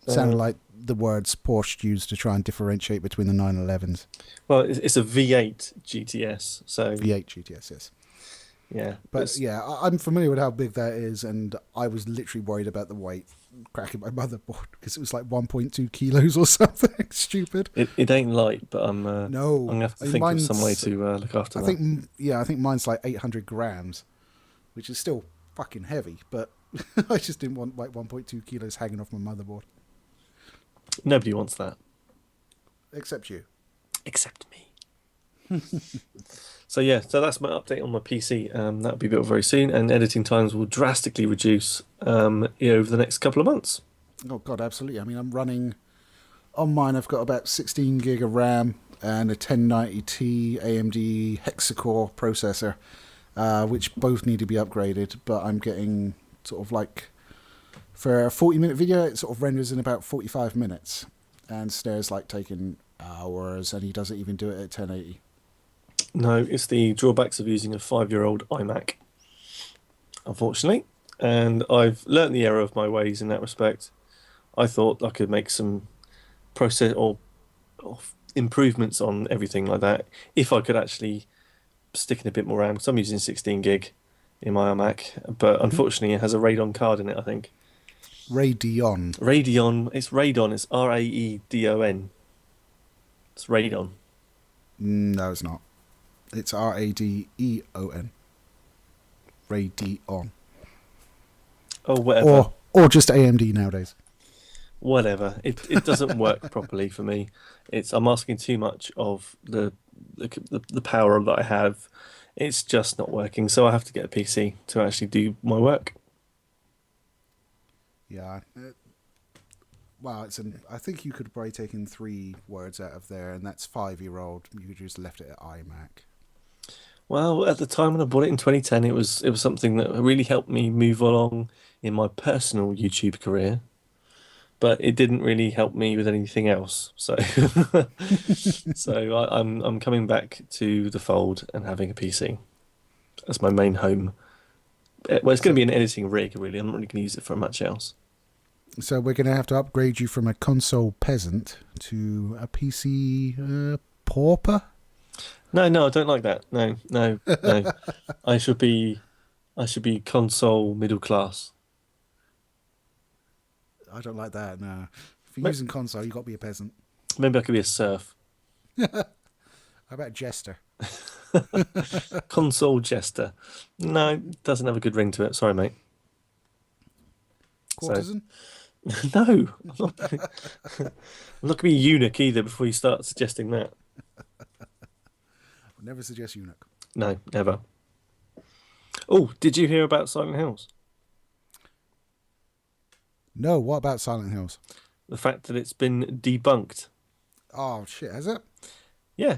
Sounded like the words Porsche used to try and differentiate between the 911s. Well, it's a V8 GTS, so V8 GTS, yes. Yeah, but yeah, I'm familiar with how big that is, and I was literally worried about the weight cracking my motherboard because it was like 1.2 kilos or something stupid. It ain't light, but I'm no. I'm gonna have to think of some way to look after that. I think mine's like 800 grams, which is still fucking heavy, but I just didn't want like 1.2 kilos hanging off my motherboard. Nobody wants that, except you, except me. So that's my update on my PC. That'll be built very soon, and editing times will drastically reduce over the next couple of months. Oh god, absolutely. I mean, I'm running on mine. I've got about 16 gig of RAM and a 1090T AMD hexa-core processor, which both need to be upgraded. But I'm getting sort of like for a 40-minute video, it sort of renders in about 45 minutes, and Snare's like taking hours, and he doesn't even do it at 1080. No, it's the drawbacks of using a 5-year-old iMac, unfortunately. And I've learnt the error of my ways in that respect. I thought I could make some process or improvements on everything like that if I could actually stick in a bit more RAM. Because I'm using 16 gig in my iMac, but unfortunately it has a Radeon card in it, I think. Radeon. It's Radeon. It's Raedon. It's Radeon. No, it's not. It's Radeon. Radeon. Oh, whatever. Or just AMD nowadays. Whatever. It doesn't work properly for me. I'm asking too much of the power that I have. It's just not working. So I have to get a PC to actually do my work. Yeah. Wow, I think you could have probably taken 3 words out of there, and that's 5-year-old. You could just left it at iMac. Well, at the time when I bought it in 2010, it was something that really helped me move along in my personal YouTube career, but it didn't really help me with anything else. So, I'm coming back to the fold and having a PC as my main home. Well, it's going to So, be an editing rig, really. I'm not really going to use it for much else. so we're going to have to upgrade you from a console peasant to a PC pauper. No, no, I don't like that. No, no, no. I should be, I should be console middle class. I don't like that. No, if you're May- using console, you got to be a peasant. Maybe I could be a serf. How about jester? Console jester. No, it doesn't have a good ring to it. Sorry, mate. So, Courtesan? no, I'm not going to be a eunuch either before you start suggesting that. Would never suggest eunuch. No, never. Oh, did you hear about Silent Hills? No, what about Silent Hills? The fact that it's been debunked. Oh shit, has it? Yeah.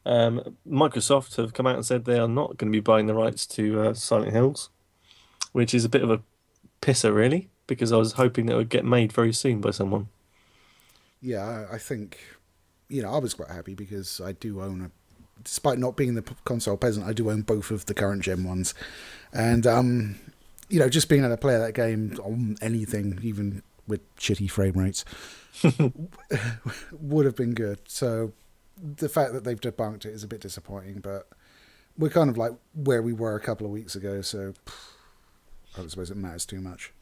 Microsoft have come out and said they are not going to be buying the rights to Silent Hills, which is a bit of a pisser, really, because I was hoping that it would get made very soon by someone. Yeah, I think, I was quite happy because I do own despite not being the console peasant, I do own both of the current gen ones. And, just being able to play that game on anything, even with shitty frame rates, would have been good. So the fact that they've debunked it is a bit disappointing, but we're kind of like where we were a couple of weeks ago, so I don't suppose it matters too much.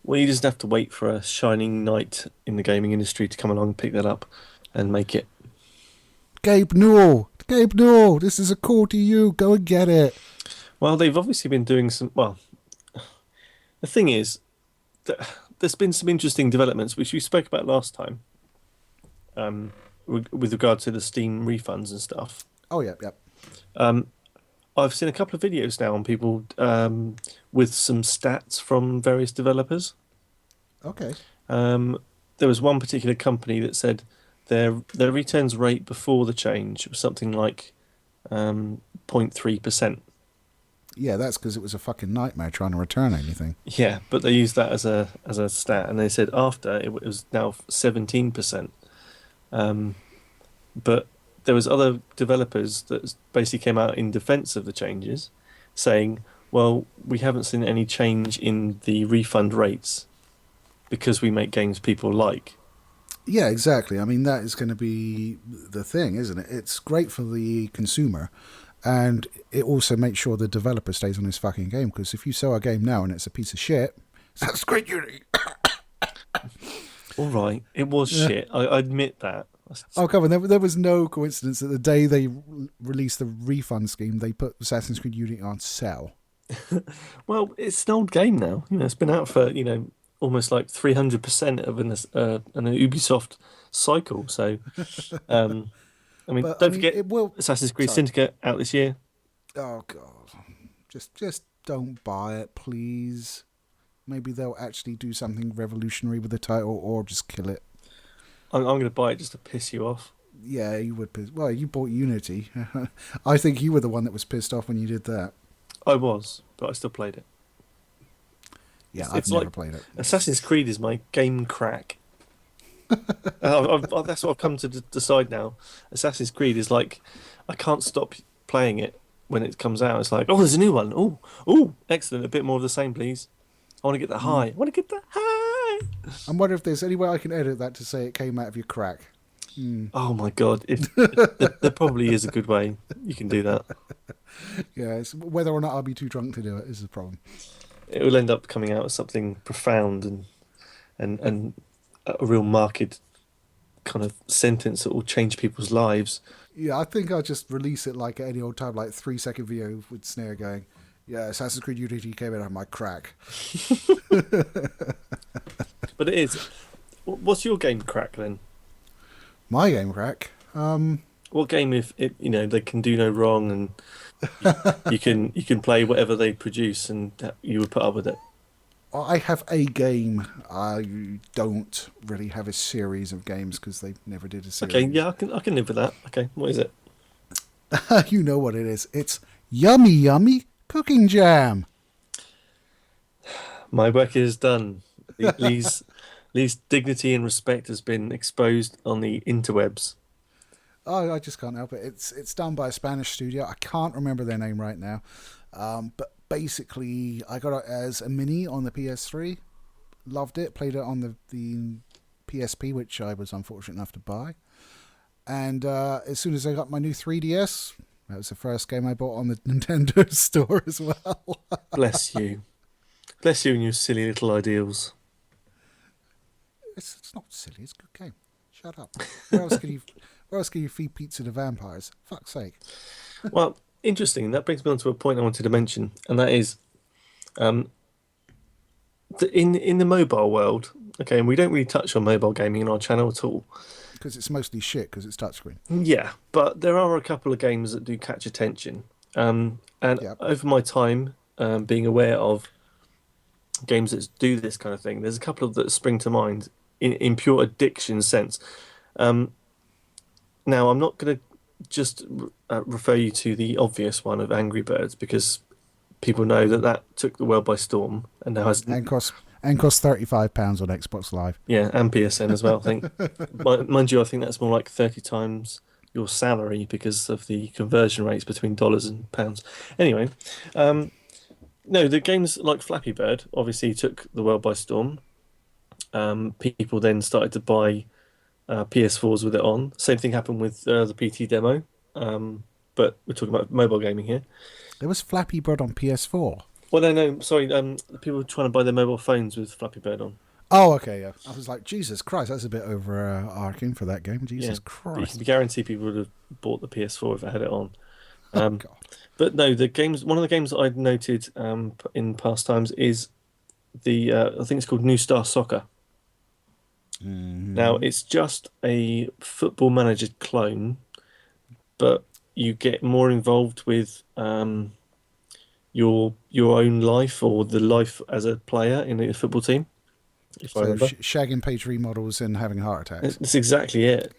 Well, you just have to wait for a shining knight in the gaming industry to come along and pick that up and make it. Gabe Newell, this is a call to you. Go and get it. Well, they've obviously been doing some. Well, the thing is, there's been some interesting developments, which we spoke about last time, with regard to the Steam refunds and stuff. Oh, yeah. I've seen a couple of videos now on people with some stats from various developers. Okay. There was one particular company that said their returns rate before the change was something like 0.3%. Yeah, that's because it was a fucking nightmare trying to return anything. Yeah, but they used that as a stat, and they said after it was now 17%. But there was other developers that basically came out in defence of the changes, saying, "Well, we haven't seen any change in the refund rates because we make games people like." Yeah, exactly. I mean, that is going to be the thing, isn't it? It's great for the consumer, and it also makes sure the developer stays on his fucking game, because if you sell a game now and it's a piece of shit, that's great Unity. All right, it was shit. I admit that. Oh, come on. There was no coincidence that the day they released the refund scheme, they put Assassin's Creed Unity on sale. Well, it's an old game now. It's been out for, almost like 300% of an Ubisoft cycle. So, don't forget it will. Assassin's Creed Sorry. Syndicate out this year. Oh god, just don't buy it, please. Maybe they'll actually do something revolutionary with the title, or just kill it. I'm going to buy it just to piss you off. Yeah, you would piss. Well, you bought Unity. I think you were the one that was pissed off when you did that. I was, but I still played it. Yeah, It's I've never like played it. Assassin's Creed is my game crack. That's what I've come to decide now. Assassin's Creed is like, I can't stop playing it when it comes out. It's like, oh, there's a new one. Oh, excellent. A bit more of the same, please. I want to get that high. I want to get that high. I wonder if there's any way I can edit that to say it came out of your crack. Oh my god! There probably is a good way you can do that. Yeah, it's whether or not I'll be too drunk to do it is the problem. It will end up coming out as something profound and a real marked kind of sentence that will change people's lives. Yeah, I think I'll just release it like at any old time, like 3-second video with Snare going, Yeah, Assassin's Creed Unity came out of my crack. But it is. What's your game crack then? My game crack. What game if it, they can do no wrong and you can play whatever they produce and you would put up with it. I have a game. I don't really have a series of games because they never did a Okay, series. yeah, I can live with that. Okay, what is it? You know what it is. It's Yummy Yummy Cooking Jam. My work is done. Lee's dignity and respect has been exposed on the interwebs. Oh, I just can't help it. It's done by a Spanish studio. I can't remember their name right now. But basically, I got it as a mini on the PS3. Loved it. Played it on the PSP, which I was unfortunate enough to buy. And as soon as I got my new 3DS, that was the first game I bought on the Nintendo store as well. Bless you. Bless you and your silly little ideals. It's not silly. It's a good game. Shut up. Where else can you feed pizza to vampires? Fuck's sake. Well, interesting. That brings me on to a point I wanted to mention, and that is, um, in the mobile world. Okay, and we don't really touch on mobile gaming in our channel at all. Because it's mostly shit because it's touchscreen. Yeah, but there are a couple of games that do catch attention. And Yep. over my time, being aware of games that do this kind of thing, there's a couple of that spring to mind in pure addiction sense. Um, Now, I'm not going to just refer you to the obvious one of Angry Birds because people know that took the world by storm and now has And costs £35 on Xbox Live. yeah, and PSN as well. I think, mind you, I think that's more like 30 times your salary because of the conversion rates between dollars and pounds. Anyway, no, the games like Flappy Bird obviously took the world by storm. People then started to buy PS4s with it on. Same thing happened with the PT demo. But we're talking about mobile gaming here. There was Flappy Bird on PS4. Well, no, sorry. People were trying to buy their mobile phones with Flappy Bird on. Oh, okay, yeah. I was like, Jesus Christ, that's a bit overarching for that game. Jesus Yeah, Christ. you can guarantee people would have bought the PS4 if it had it on. Oh, God. But no, the games. One of the games that I'd noted in past times is the I think it's called New Star Soccer. Now it's just a Football Manager clone, but you get more involved with your own life or the life as a player in a football team. If I So remember, shagging page remodels and having heart attacks. that's exactly it.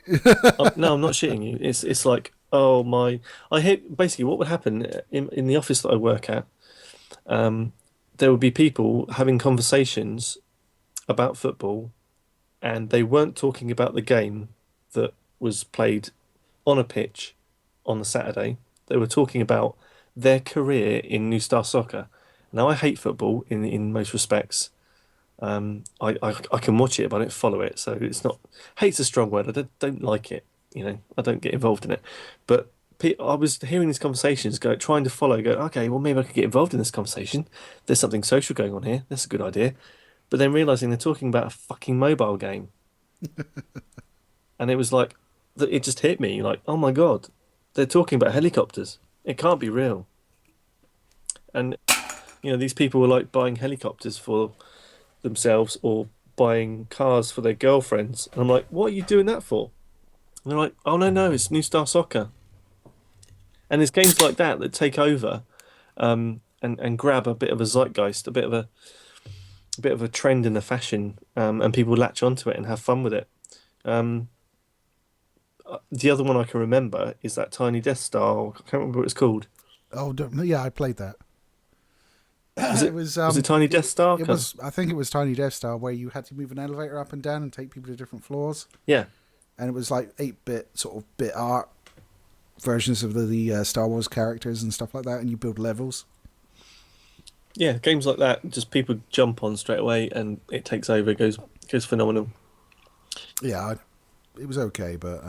No, I'm not shitting you. It's like oh my. I hit basically what would happen in the office that I work at. There would be people having conversations about football, and they weren't talking about the game that was played on a pitch on the Saturday. They were talking about their career in New Star Soccer. Now, I hate football in most respects. I can watch it, but I don't follow it. So it's not hate's a strong word. I don't like it. I don't get involved in it. But I was hearing these conversations, trying to follow. Okay, well maybe I could get involved in this conversation. There's something social going on here. That's a good idea. But then realizing they're talking about a fucking mobile game, and it was like it just hit me like, oh my God, they're talking about helicopters. It can't be real. And these people were like buying helicopters for themselves or buying cars for their girlfriends. And I'm like, what are you doing that for? And they're like, oh no, it's New Star Soccer. And there's games like that take over, and grab a bit of a zeitgeist, a bit of a trend in the fashion, and people latch onto it and have fun with it. The other one I can remember is that Tiny Death Star. I can't remember what it's called. Oh, yeah, I played that. Was It was it Tiny Death Star? It was. I think it was Tiny Death Star, where you had to move an elevator up and down and take people to different floors. Yeah, And it was like 8-bit sort of bit art versions of the Star Wars characters and stuff like that, and you build levels. yeah, games like that. Just people jump on straight away, and it takes over. It goes phenomenal. Yeah, it was okay, but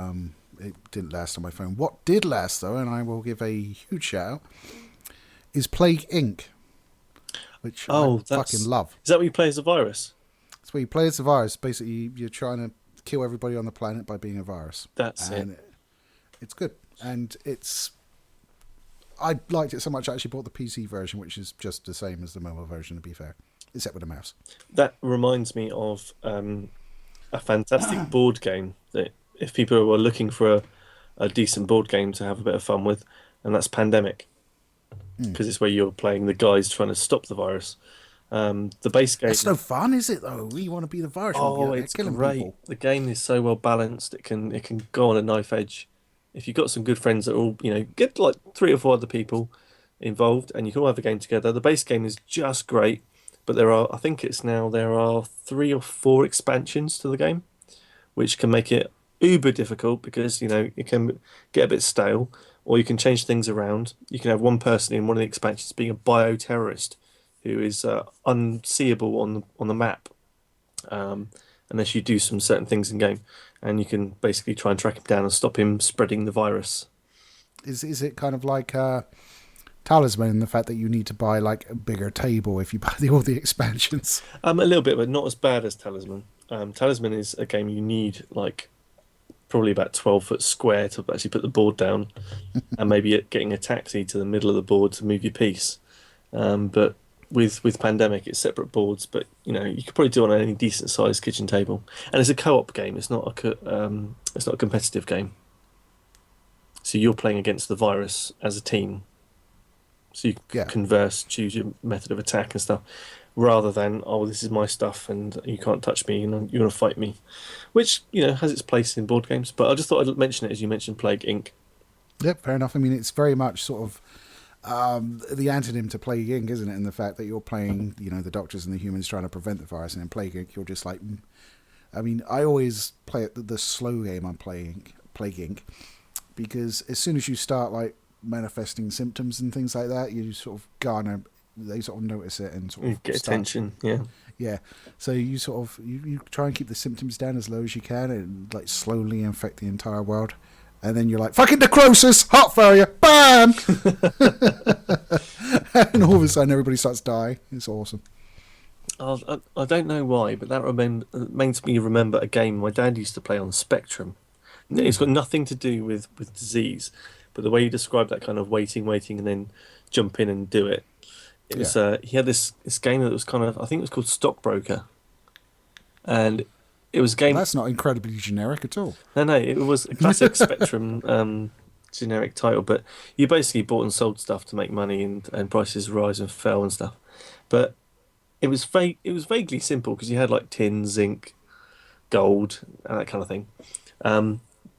it didn't last on my phone. What did last, though, and I will give a huge shout out, is Plague Inc., which I fucking love. Is that what you play as a virus? It's where you play as a virus. Basically, you're trying to kill everybody on the planet by being a virus. That's it. It's good. And it's I liked it so much I actually bought the PC version, which is just the same as the mobile version, to be fair, except with a mouse. That reminds me of a fantastic board game that if people are looking for a decent board game to have a bit of fun with, and that's Pandemic, Mm. because it's where you're playing the guys trying to stop the virus. The base That's game, no fun, is it, though? You want to be the virus, you want to be oh, out there it's killing great. people. The game is so well balanced. It can go on a knife edge. If you've got some good friends that are all, get like 3 or 4 other people involved, and you can all have a game together. The base game is just great, but I think there are 3 or 4 expansions to the game, which can make it uber difficult because it can get a bit stale, or you can change things around. You can have one person in one of the expansions being a bioterrorist who is unseeable on the map, um, unless you do some certain things in game, and you can basically try and track him down and stop him spreading the virus. Is it kind of like Talisman, the fact that you need to buy like a bigger table if you buy all the expansions? A little bit, but not as bad as Talisman. Talisman is a game you need like probably about 12 foot square to actually put the board down, and maybe getting a taxi to the middle of the board to move your piece. But with Pandemic, it's separate boards, but you could probably do it on any decent sized kitchen table. And it's a co-op game. It's not a competitive game. So you're playing against the virus as a team. So you Yeah. converse, choose your method of attack and stuff, rather than, oh, this is my stuff and you can't touch me and you're going to fight me, which has its place in board games. But I just thought I'd mention it as you mentioned Plague Inc. Yep, fair enough. I mean, it's very much sort of the antonym to Plague Inc., isn't it? In the fact that you're playing, the doctors and the humans trying to prevent the virus, and in Plague Inc., you're just like, I mean, I always play it the slow game on Plague Inc., because as soon as you start like manifesting symptoms and things like that, you sort of they sort of notice it and sort You of get start, attention, yeah. yeah. So you sort of you try and keep the symptoms down as low as you can, and like slowly infect the entire world. And then you're like, fucking necrosis, heart failure, bam! And all of a sudden everybody starts dying. It's awesome. I don't know why, but that makes me remember a game my dad used to play on Spectrum. It's got nothing to do with disease, but the way you describe that kind of waiting, and then jump in and do it. It was he had this game that was kind of, I think it was called Stockbroker, and it was a game. Well, that's not incredibly generic at all. No, it was a classic Spectrum generic title, but you basically bought and sold stuff to make money, and prices rise and fell and stuff. But it was vaguely simple because you had like tin, zinc, gold, and that kind of thing.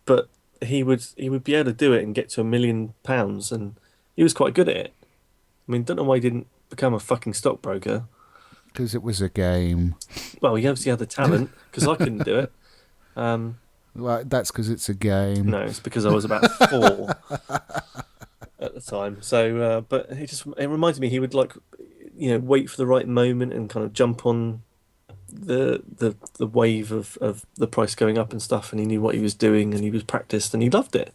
But he would be able to do it and get to £1 million, and he was quite good at it. I mean, don't know why he didn't become a fucking stockbroker. Because it was a game. Well, he obviously had the talent, because I couldn't do it. Well, that's because it's a game. No, it's because I was about 4 at the time. So, but it reminded me he would like, wait for the right moment and kind of jump on the wave of the price going up and stuff, and he knew what he was doing and he was practiced and he loved it.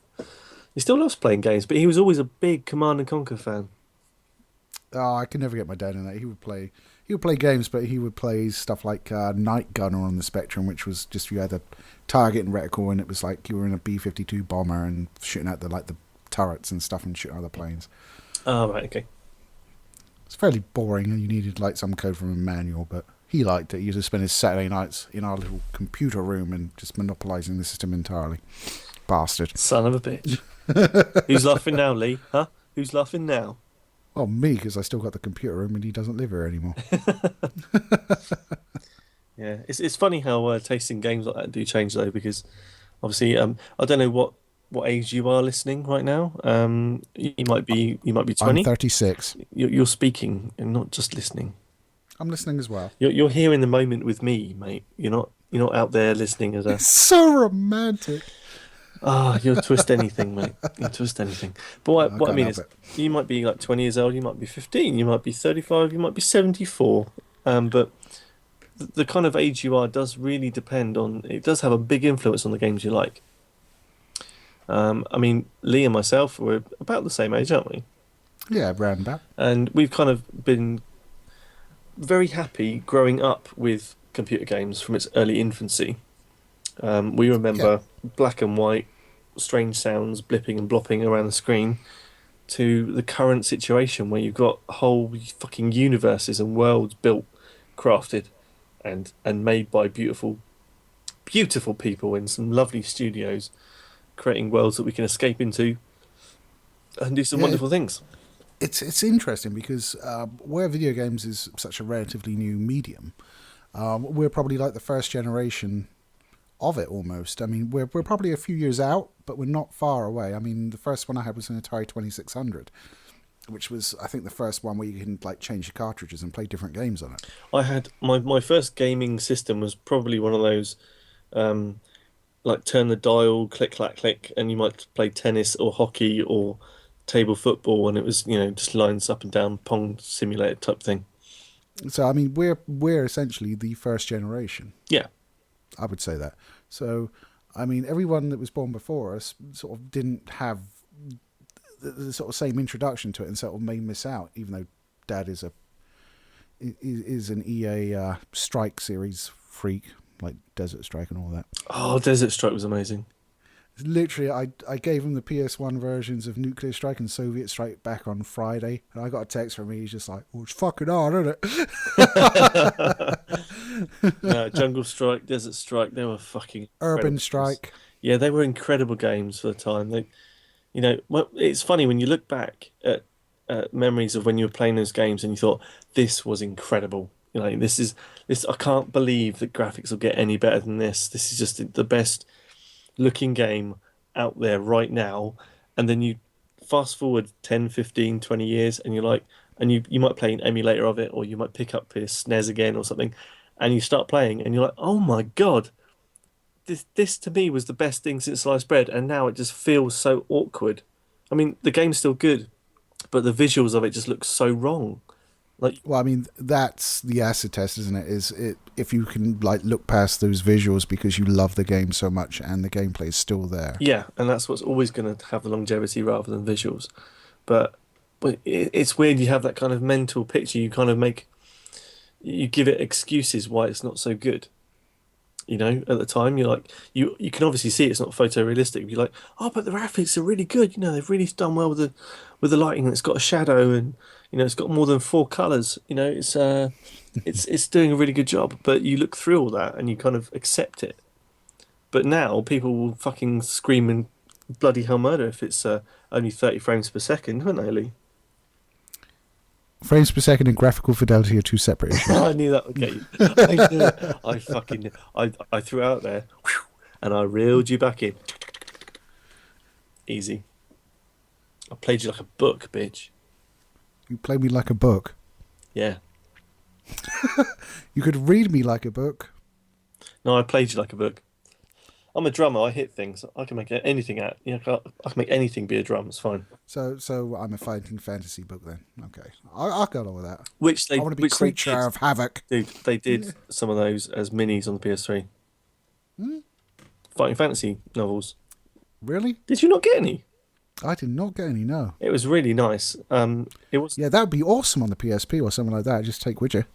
He still loves playing games, but he was always a big Command and Conquer fan. Oh, I could never get my dad in that. He would play games, but he would play stuff like Night Gunner on the Spectrum, which was just you had a target and reticle, and it was like you were in a B-52 bomber and shooting at the turrets and stuff and shooting other planes. Oh, right, okay. It's fairly boring, and you needed like some code from a manual, but he liked it. He used to spend his Saturday nights in our little computer room and just monopolising the system entirely. Bastard. Son of a bitch. Who's laughing now, Lee? Huh? Who's laughing now? Well, me, because I still got the computer room and he doesn't live here anymore. Yeah, it's funny how tasting games like that do change though, because obviously I don't know what age you are listening right now. You might be 20. I'm 36. You're speaking and not just listening. I'm listening as well. You're here in the moment with me, mate. You're not out there listening as a. It's so romantic. You'll twist anything, mate. You'll twist anything. But what I mean is, you might be like 20 years old, you might be 15, you might be 35, you might be 74. But the kind of age you are does really depend on. It does have a big influence on the games you like. I mean, Lee and myself were about the same age, aren't we? Yeah, round about. And we've kind of been very happy growing up with computer games from its early infancy. We remember black and white, strange sounds blipping and blopping around the screen, to the current situation where you've got whole fucking universes and worlds built, crafted, and made by beautiful people in some lovely studios, creating worlds that we can escape into and do some Yeah, wonderful things. it's interesting because where video games is such a relatively new medium, we're probably like the first generation of it almost. I mean, we're probably a few years out, but we're not far away. I mean, the first one I had was an Atari 2600, which was, I think, the first one where you can like change your cartridges and play different games on it. I had my first gaming system was probably one of those um, like turn the dial, click, clack, click, and you might play tennis or hockey or table football, and it was, just lines up and down Pong simulator type thing. So I mean, we're essentially the first generation. Yeah, I would say that. So I mean, everyone that was born before us sort of didn't have the sort of same introduction to it, and sort of may miss out. Even though Dad is an EA Strike series freak, like Desert Strike and all that. oh, Desert Strike was amazing. Literally, I gave him the PS1 versions of Nuclear Strike and Soviet Strike back on Friday, and I got a text from him. He's just like, "Well, it's fucking hard, isn't it?" No, Jungle Strike, Desert Strike, they were fucking Urban incredible. Strike. Yeah, they were incredible games for the time. Well, it's funny when you look back at memories of when you were playing those games and you thought this was incredible. This. I can't believe that graphics will get any better than this. This is just the best looking game out there right now. And then you fast forward 10, 15, 20 years and you're like, and you might play an emulator of it, or you might pick up this SNES again or something, and you start playing and you're like, oh my God, this to me was the best thing since sliced bread, and now it just feels so awkward. I mean, the game's still good, but the visuals of it just look so wrong. Like, Well, I mean, that's the acid test, isn't it? Is it if you can like look past those visuals because you love the game so much and the gameplay is still there. yeah, and that's what's always going to have the longevity rather than visuals. But it's weird you have that kind of mental picture. You give it excuses why it's not so good. At the time, you're like, you can obviously see it's not photorealistic. You're like, oh, but the graphics are really good. They've really done well with the lighting, and it's got a shadow, and it's got more than four colors. It's doing a really good job. But you look through all that and you kind of accept it. But now people will fucking scream and bloody hell murder if it's only 30 frames per second, won't they, Lee? Frames per second and graphical fidelity are two separate issues. I knew that would get you. I knew it. I threw it out there, and I reeled you back in. Easy. I played you like a book, bitch. You play me like a book. Yeah. You could read me like a book. No, I played you like a book. I'm a drummer. I hit things. I can make anything out. I can make anything be a drum. It's fine. So I'm a fighting fantasy book then. Okay, I'll go along with that. Which they I want to be which they creature did. of havoc. Dude, they did some of those as minis on the PS3. Fighting fantasy novels. Really? Did you not get any? I did not get any. No. It was really nice. It was. Yeah, that would be awesome on the PSP or something like that. Just take with you.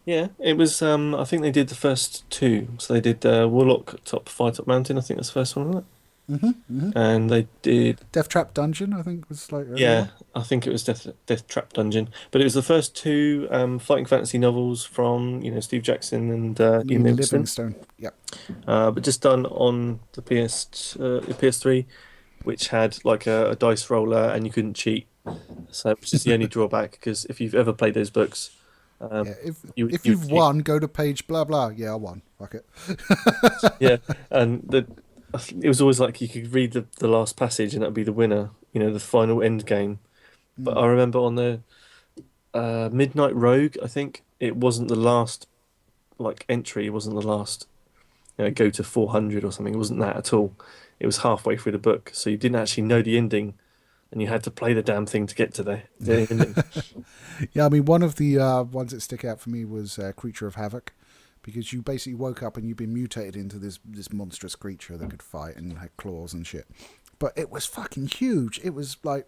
Yeah, it was. I think they did the first two. So they did Warlock Fire Top Mountain. I think that's the first one, wasn't it? And they did. Death Trap Dungeon, I think was like. Yeah, I think it was Death Trap Dungeon. But it was the first two fighting fantasy novels from Steve Jackson and Ian Livingstone. Yep. But just done on the PS3, which had like a dice roller and you couldn't cheat. So which is the only drawback, because if you've ever played those books. Yeah, if you've won, go to page blah blah. Yeah, I won. Fuck it. Yeah, and it was always like you could read the last passage and that'd be the winner. The final end game. But I remember on the Midnight Rogue, I think it wasn't the last entry. It wasn't the last go to 400 or something. It wasn't that at all. It was halfway through the book, so you didn't actually know the ending. And you had to play the damn thing to get to the ending. Yeah, I mean, one of the ones that stick out for me was Creature of Havoc, because you basically woke up and you'd been mutated into this monstrous creature that could fight and had claws and shit. But it was fucking huge. It was like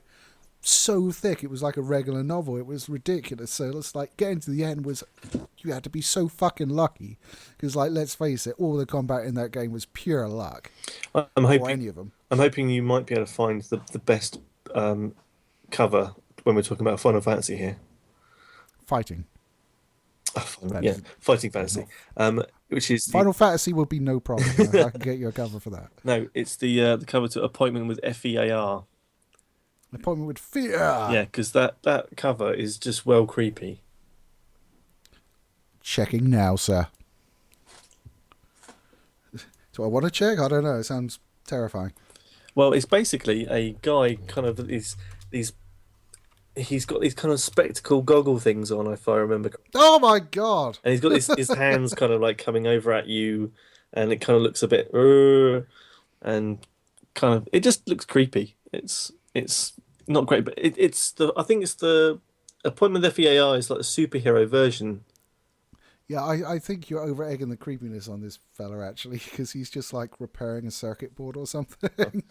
so thick. It was like a regular novel. It was ridiculous. So it's like getting to the end was, you had to be so fucking lucky, because let's face it, all the combat in that game was pure luck. I'm hoping or any of them. I'm hoping you might be able to find the best cover when we're talking about Final Fantasy here. Fighting Yeah, fantasy. Fighting Yeah, Fantasy. not Which is Final Fantasy will be no problem. I can get you a cover for that. no, it's the cover to Appointment with FEAR. Appointment with Fear. Yeah, because that cover is just well creepy. Checking now, sir. Do I want to check? I don't know. It sounds terrifying. Well, it's basically a guy kind of these he's got these kind of spectacle goggle things on, if I remember. Oh my god! And he's got his hands kind of like coming over at you, and it kind of looks a bit and kind of it just looks creepy. It's not great, but it's the I think it's the Appointment with FEAR is like a superhero version. Yeah, I think you're over egging the creepiness on this fella actually, because he's just like repairing a circuit board or something.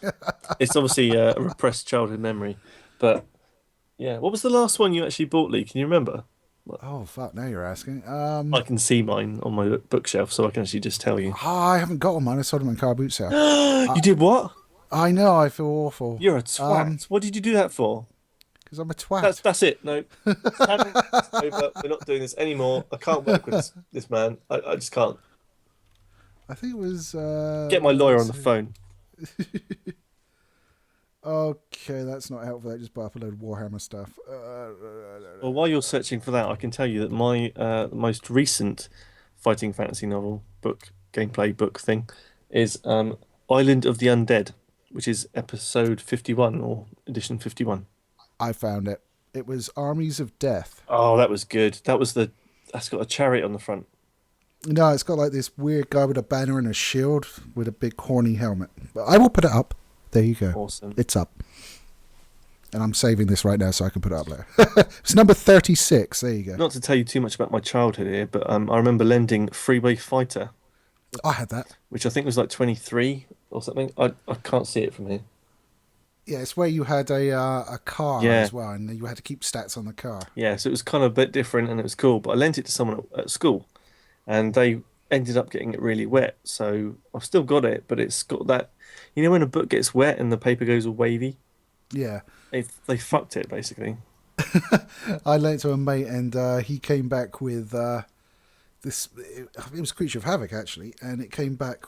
It's obviously a repressed childhood memory, but yeah. What was the last one you actually bought, Lee? Can you remember? Oh fuck! Now you're asking. I can see mine on my bookshelf, so I can actually just tell you. I haven't got one, man. I sold them in car boot sale. You did what? I know. I feel awful. You're a twat. What did you do that for? Because I'm a twat. That's it. No, it's over. We're not doing this anymore. I can't work with this man. I just can't. I think it was. Get my lawyer on the phone. Okay, that's not helpful. That just brought up a load of Warhammer stuff. Well, while you're searching for that, I can tell you that my most recent fighting fantasy novel book, gameplay book thing, is Island of the Undead, which is episode 51 or edition 51. I found it. It was Armies of Death. Oh, that was good. That's got a chariot on the front. No, it's got like this weird guy with a banner and a shield with a big horny helmet. But I will put it up. There you go. Awesome. It's up. And I'm saving this right now so I can put it up later. It's number 36. There you go. Not to tell you too much about my childhood here, but I remember lending Freeway Fighter, I had that. which I think was like 23 or something. I can't see it from here. Yeah, it's where you had a car Yeah. as well, and you had to keep stats on the car. Yeah, so it was kind of a bit different and it was cool, but I lent it to someone at school and they ended up getting it really wet. So I've still got it, but it's got that, you know, when a book gets wet and the paper goes all wavy? Yeah. They fucked it basically. I lent it to a mate, and he came back with this. It was Creature of Havoc, actually, and it came back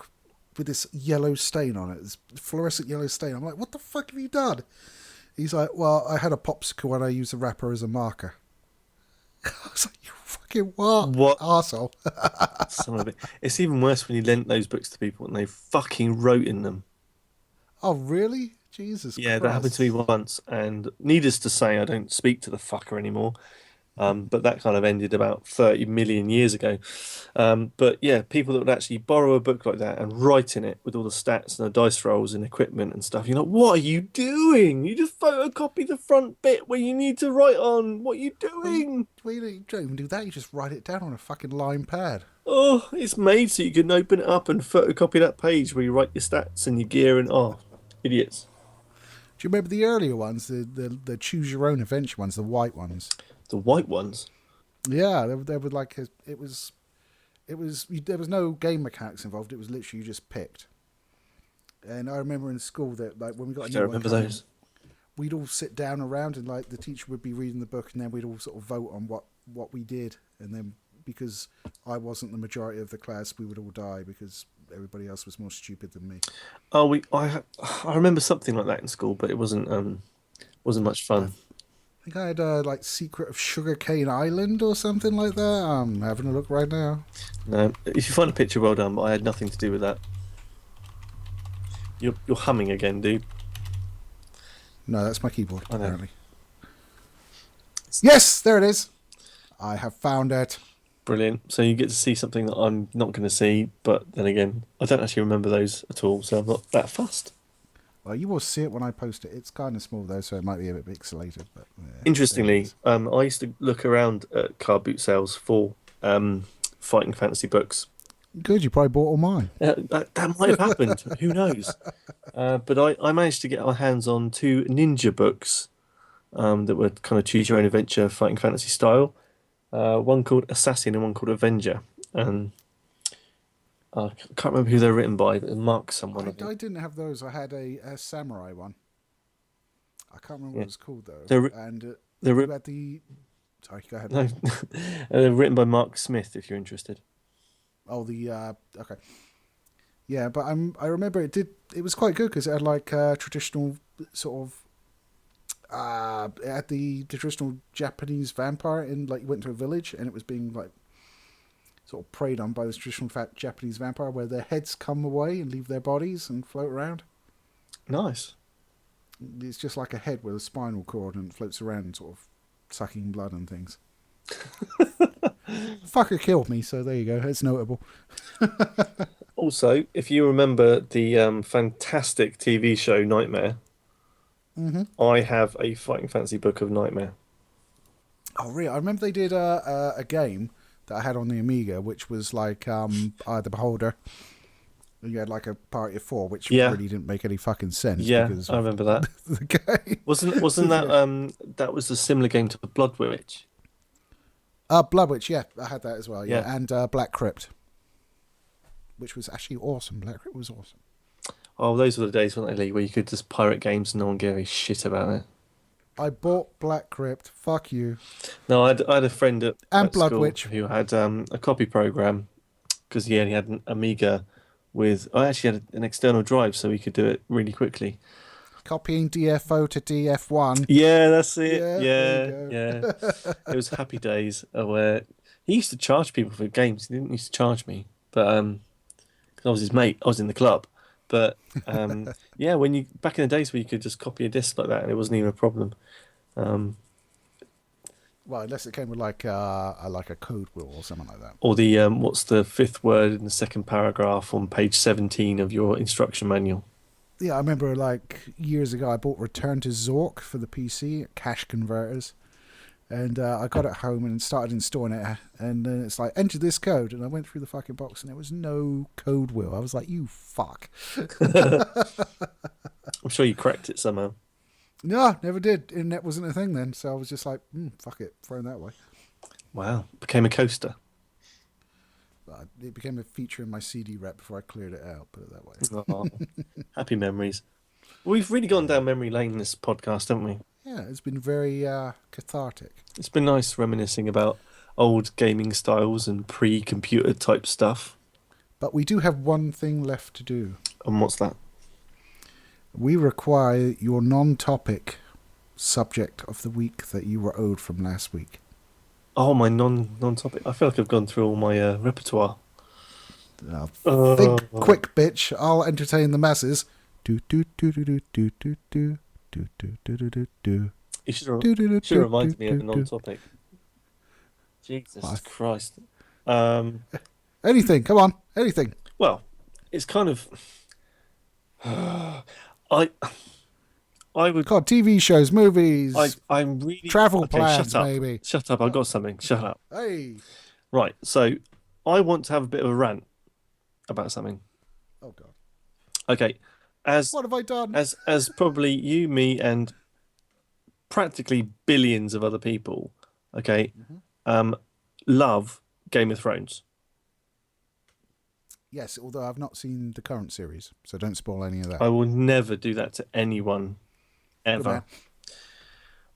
with this yellow stain on it, this fluorescent yellow stain. I'm like, what the fuck have you done? He's like, well, I had a popsicle and I used the wrapper as a marker. I was like, you fucking What? arsehole. Some of it. It's even worse when you lent those books to people and they fucking wrote in them. Oh, really? Jesus Yeah, Christ. that happened to me once, and needless to say, I don't speak to the fucker anymore. But that kind of ended about 30 million years ago. But yeah, people that would actually borrow a book like that and write in it with all the stats and the dice rolls and equipment and stuff. You're like, what are you doing? You just photocopy the front bit where you need to write on. What are you doing? Well, you don't even do that. You just write it down on a fucking line pad. Oh, it's made so you can open it up and photocopy that page where you write your stats and your gear and idiots. Do you remember the earlier ones, the choose your own adventure ones, the white ones? The white ones. Yeah, they were like it was there was no game mechanics involved. It was literally you just picked. And I remember in school that like when we got I a don't new one remember coming, those. we'd all sit down around and like the teacher would be reading the book, and then we'd all sort of vote on what we did, and then because I wasn't the majority of the class, we would all die because everybody else was more stupid than me. Oh, I remember something like that in school, but it wasn't much fun. I think I had like Secret of Sugarcane Island or something like that. I'm having a look right now. No, if you find a picture, well done. But I had nothing to do with that. You're humming again, dude. No, that's my keyboard, I know. apparently. Yes, there it is. I have found it. Brilliant. So you get to see something that I'm not going to see, but then again, I don't actually remember those at all, so I'm not that fussed. Well, you will see it when I post it. It's kind of small though, so it might be a bit pixelated. But yeah, Interestingly, I used to look around at car boot sales for fighting fantasy books. good. You probably bought all mine. That might have happened. Who knows? But I managed to get our hands on two ninja books that were kind of choose your own adventure fighting fantasy style. One called Assassin and one called Avenger. And I can't remember who they're written by, but Mark someone. I didn't have those. I had a samurai one. I can't remember what Yeah, it was called though. they're And they're you writ- had the. Sorry, go ahead. no, they're written by Mark Smith. If you're interested. Oh, the okay. Yeah, but I remember it did. It was quite good because it had like traditional sort of. It had the traditional Japanese vampire in like you went to a village and it was being like sort of preyed on by this traditional fat Japanese vampire where their heads come away and leave their bodies and float around. Nice. It's just like a head with a spinal cord and floats around, sort of sucking blood and things. Fucker killed me, so there you go. It's notable. Also, if you remember the fantastic TV show Nightmare, Mm-hmm. I have a Fighting Fantasy book of Nightmare. Oh, really? I remember they did a game that I had on the Amiga, which was like the Beholder. And you had like a party of four, which Yeah, really didn't make any fucking sense yeah, because I of remember that. the game. Wasn't that Yeah. that was a similar game to Blood Witch? Blood Witch, yeah, I had that as well, yeah, Yeah. and Black Crypt, which was actually awesome. Black Crypt was awesome. Oh, those were the days, weren't they, Lee, where you could just pirate games and no one gave a shit about it. I bought Black Crypt. Fuck you. No, I had a friend And at Blood school Witch. who had a copy program because he only had an Amiga with. I actually had an external drive, so we could do it really quickly. Copying DFO to DF1. Yeah, that's it. Yeah, there you Yeah, go. yeah. It was happy days where he used to charge people for games. He didn't used to charge me, but 'cause I was his mate. I was in the club, but yeah, when you back in the days where you could just copy a disc like that and it wasn't even a problem. Um, Well, unless it came with like a code wheel or something like that. or the what's the fifth word in the second paragraph on page 17 of your instruction manual? Yeah, I remember like years ago I bought Return to Zork for the PC, cache converters. And I got it home and started installing it. And then it's like, enter this code. And I went through the fucking box and there was no code wheel. I was like, you fuck. I'm sure you cracked it somehow. No, never did. Internet wasn't a thing then. So I was just like, fuck it, throwing that away. Wow, became a coaster. But it became a feature in my CD rep before I cleared it out, put it that way. Oh, happy memories. We've really gone down memory lane in this podcast, haven't we? Yeah, it's been very cathartic. It's been nice reminiscing about old gaming styles and pre-computer type stuff. But we do have one thing left to do. And what's that? We require your non-topic subject of the week that you were owed from last week. Oh, my non-topic. I feel like I've gone through all my repertoire. Think quick, bitch. I'll entertain the masses. Do do do do do do do do do do do do do. You should have reminded me of the non-topic. Jesus Christ. Anything, come on, anything. Well, it's kind of. I would. God, TV shows, movies, I'm really travel okay, plans, shut up. maybe. Shut up! I've got something. Shut up. Hey. Right. So, I want to have a bit of a rant about something. Oh God. Okay. What have I done? As probably you, me, and practically billions of other people, okay, love Game of Thrones. Yes, although I've not seen the current series, so don't spoil any of that. I will never do that to anyone, Good man. ever.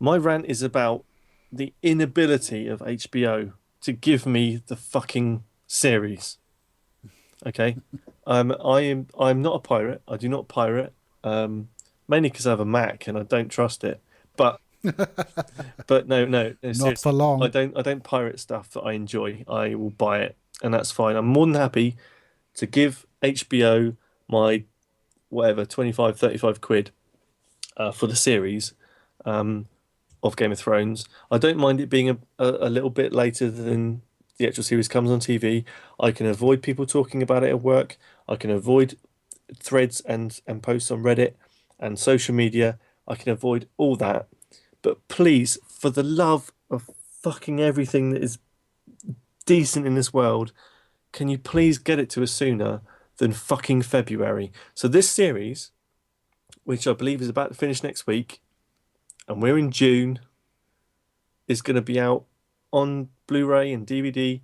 My rant is about the inability of HBO to give me the fucking series. Okay, I'm not a pirate. I do not pirate, mainly because I have a Mac and I don't trust it. But no, Not seriously, for long. I don't pirate stuff that I enjoy. I will buy it, and that's fine. I'm more than happy to give HBO my whatever 25, 35 quid for the series of Game of Thrones. I don't mind it being a little bit later than the actual series comes on TV. I can avoid people talking about it at work. I can avoid threads and posts on Reddit and social media. I can avoid all that. But please, for the love of fucking everything that is decent in this world, can you please get it to us sooner than fucking February? So this series, which I believe is about to finish next week, and we're in June, is going to be out on Blu-ray and DVD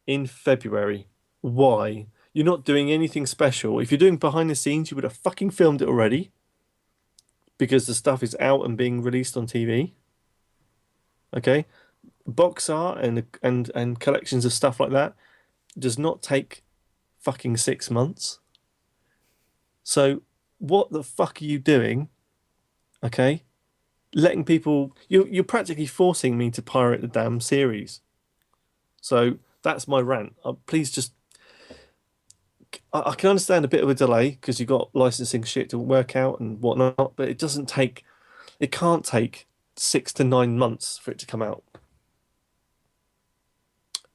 in February. Why? You're not doing anything special. If you're doing behind the scenes, you would have fucking filmed it already. because the stuff is out and being released on TV. Okay, box art and collections of stuff like that does not take fucking 6 months. So what the fuck are you doing? Okay, letting people you're practically forcing me to pirate the damn series. So that's my rant. Please just I can understand a bit of a delay because you've got licensing shit to work out and whatnot, but it can't take 6 to 9 months for it to come out.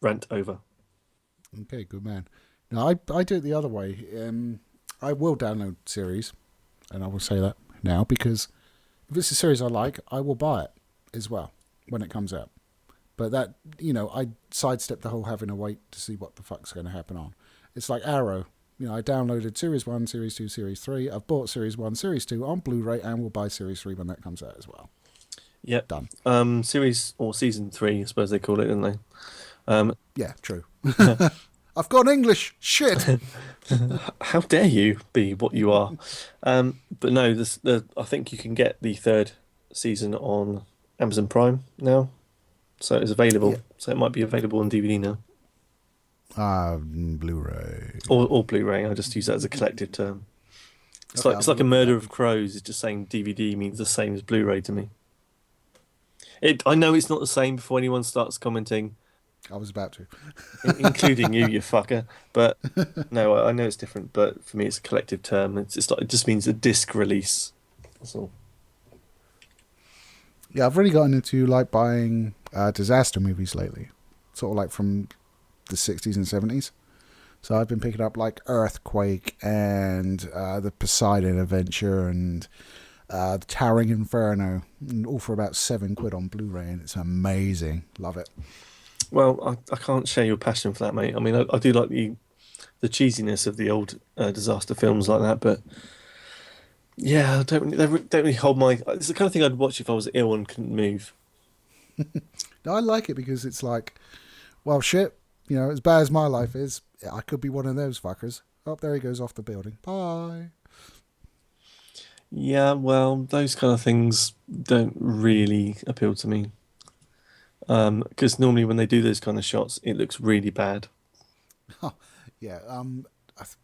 Rant over. Okay, good man. No, I do it the other way. I will download series, and I will say that now, because if it's a series I like, I will buy it as well when it comes out. But that, I sidestepped the whole having to wait to see what the fuck's going to happen on. It's like Arrow. I downloaded Series 1, Series 2, Series 3. I've bought Series 1, Series 2 on Blu-ray, and will buy Series 3 when that comes out as well. Yep. Done. Series or Season 3, I suppose they call it, don't they? Yeah, true. I've got English. Shit. How dare you be what you are? But no, I think you can get the third season on Amazon Prime now. So it's available. Yeah. So it might be available on DVD now. Blu-ray. Or Blu-ray. I just use that as a collective term. It's like a murder of crows. It's just saying DVD means the same as Blu-ray to me. I know it's not the same before anyone starts commenting. I was about to. Including you fucker. But no, I know it's different. But for me, it's a collective term. It just means a disc release. That's all. Yeah, I've really gotten into buying disaster movies lately, sort of like from the 60s and 70s. So I've been picking up like Earthquake and the Poseidon Adventure and the Towering Inferno, and all for about £7 on Blu-ray, and it's amazing. Love it. Well, I can't share your passion for that, mate. I mean, I do like the cheesiness of the old disaster films like that, but yeah, they don't really hold my. It's the kind of thing I'd watch if I was ill and couldn't move. No, I like it because it's like, well, shit. As bad as my life is, I could be one of those fuckers. Oh, there he goes off the building. Bye. Yeah, well, those kind of things don't really appeal to me. Because normally when they do those kind of shots, it looks really bad. Oh, yeah.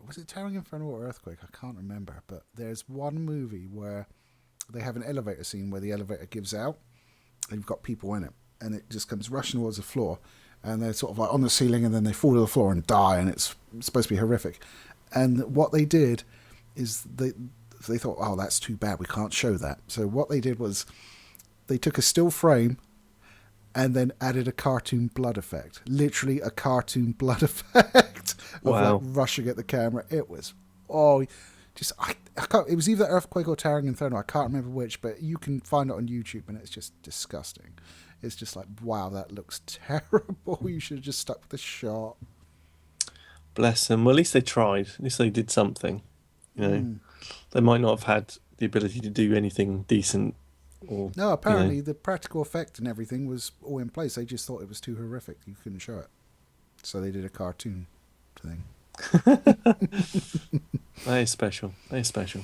Was it Towering Inferno or Earthquake? I can't remember. But there's one movie where they have an elevator scene where the elevator gives out, and you've got people in it, and it just comes rushing towards the floor, and they're sort of like on the ceiling, and then they fall to the floor and die, and it's supposed to be horrific. And what they did is they thought, oh, that's too bad, we can't show that. So what they did was they took a still frame and then added a cartoon blood effect. Literally a cartoon blood effect of Wow. rushing at the camera. It was, I can't, it was either Earthquake or Towering Inferno. I can't remember which, but you can find it on YouTube, and it's just disgusting. It's just like, wow, that looks terrible. You should have just stuck with the shot. Bless them. Well, at least they tried. At least they did something. They might not have had the ability to do anything decent. Or, no, apparently the practical effect and everything was all in place. They just thought it was too horrific. You couldn't show it. So they did a cartoon thing. That is special. That is special.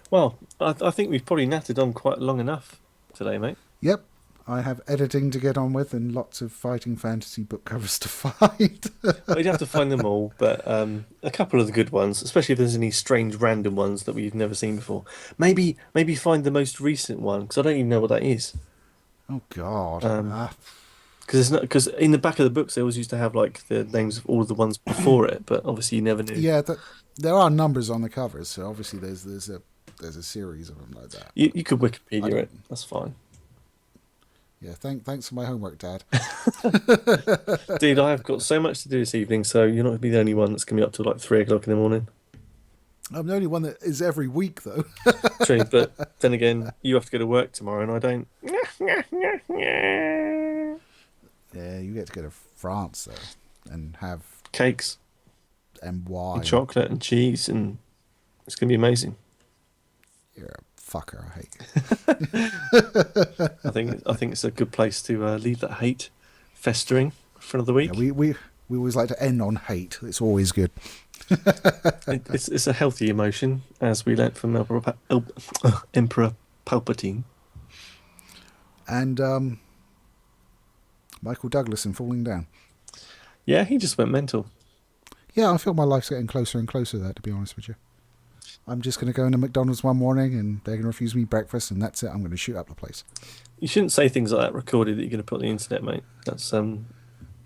Well, I think we've probably nattered on quite long enough today, mate. Yep. I have editing to get on with and lots of fighting fantasy book covers to find. We'd have to find them all, but a couple of the good ones, especially if there's any strange random ones that we've never seen before. Maybe find the most recent one, because I don't even know what that is. Oh, God. Because in the back of the books they always used to have like the names of all of the ones before it, but obviously you never knew. Yeah, there are numbers on the covers, so obviously there's a series of them like that. You could Wikipedia it. That's fine. Yeah, thanks for my homework, Dad. Dude, I have got so much to do this evening, so you're not going to be the only one that's going to be up till like 3 o'clock in the morning. I'm the only one that is every week, though. True, but then again, you have to go to work tomorrow, and I don't. Yeah, you get to go to France, though, and have Cakes and wine. and chocolate and cheese, and it's going to be amazing. You're a fucker, I hate you. I think it's a good place to leave that hate festering for another week. Yeah, we always like to end on hate. It's always good. It's a healthy emotion, as we learnt from Emperor Palpatine. And Michael Douglas in Falling Down. Yeah, he just went mental. Yeah, I feel my life's getting closer and closer there, to be honest with you. I'm just going to go into McDonald's one morning and they're going to refuse me breakfast, and that's it. I'm going to shoot up the place. You shouldn't say things like that recorded that you're going to put on the internet, mate. That's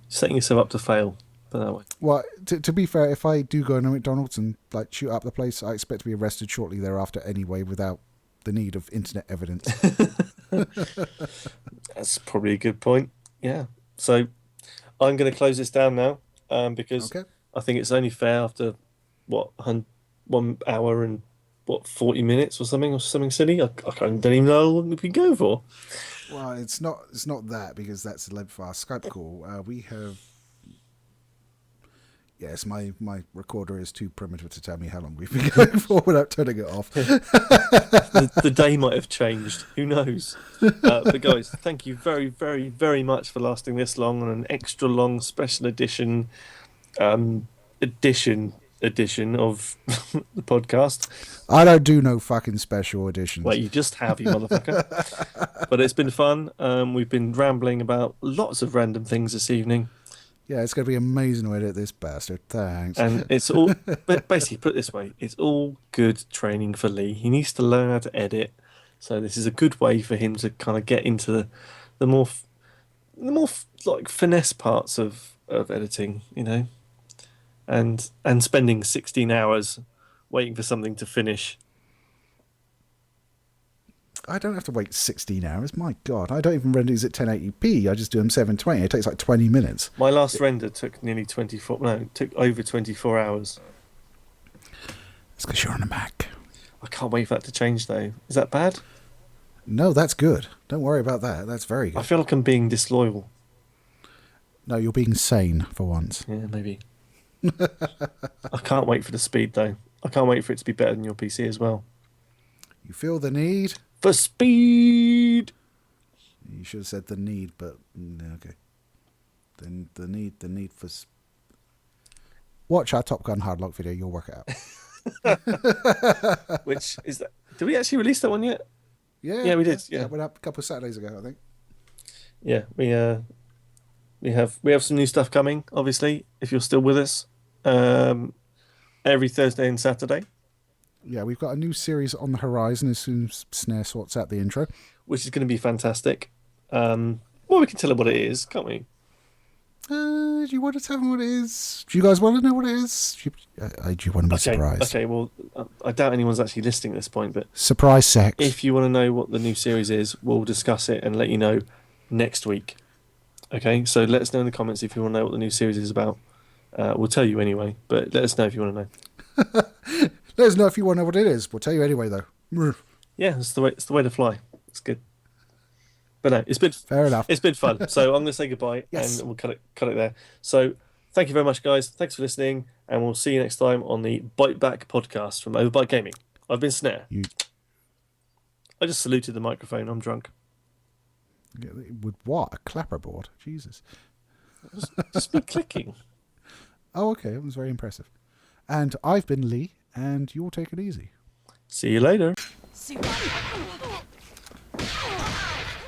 setting yourself up to fail. Put that way. Well, to be fair, if I do go into McDonald's and like shoot up the place, I expect to be arrested shortly thereafter anyway, without the need of internet evidence. That's probably a good point. Yeah. So I'm going to close this down now because I think it's only fair after 1 hour and 40 minutes or something silly. I don't even know how long we can go for. Well, it's not that, because that's the length of our Skype call. We have. Yes, my recorder is too primitive to tell me how long we've been going for without turning it off. the day might have changed. Who knows? But guys, thank you very, very, very much for lasting this long on an extra long special edition of the podcast. I don't do no fucking special editions. Well, you just have, you motherfucker. But it's been fun. We've been rambling about lots of random things this evening. Yeah, it's going to be amazing to edit this bastard. Thanks. And it's all, basically, put it this way, it's all good training for Lee. He needs to learn how to edit. So this is a good way for him to kind of get into the more like finesse parts of editing, you know, and spending 16 hours waiting for something to finish. I don't have to wait 16 hours. My God, I don't even render these at 1080p. I just do them 720. It takes like 20 minutes. My last render took nearly 24. No, it took over 24 hours. It's because you're on a Mac. I can't wait for that to change, though. Is that bad? No, that's good. Don't worry about that. That's very good. I feel like I'm being disloyal. No, you're being sane for once. Yeah, maybe. I can't wait for the speed, though. I can't wait for it to be better than your PC as well. You feel the need? For speed! You should have said the need, but okay. Then the need for... Watch our Top Gun Hardlock video, you'll work it out. Which is that? Did we actually release that one yet? Yeah, we did. Yeah, that went up a couple of Saturdays ago, I think. Yeah, we have some new stuff coming. Obviously, if you're still with us, every Thursday and Saturday. Yeah, we've got a new series on the horizon as soon as Snare sorts out the intro, which is going to be fantastic. Well, we can tell them what it is, can't we? Do you want to tell them what it is? Do you guys want to know what it is? Do you want to be surprised? Okay, well, I doubt anyone's actually listening at this point, but... Surprise sex. If you want to know what the new series is, we'll discuss it and let you know next week. Okay, so let us know in the comments if you want to know what the new series is about. We'll tell you anyway, but let us know if you want to know. Let us know if you want to know what it is. We'll tell you anyway, though. Yeah, it's the way to fly. It's good. But no, it's been fair enough. It's been fun. So I'm going to say goodbye, yes. And we'll cut it there. So thank you very much, guys. Thanks for listening, and we'll see you next time on the Bite Back podcast from Overbite Gaming. I've been Snare. I just saluted the microphone. I'm drunk. With what? A clapperboard? Jesus. Just be clicking. Oh, okay. It was very impressive. And I've been Lee, and you'll take it easy. See you later.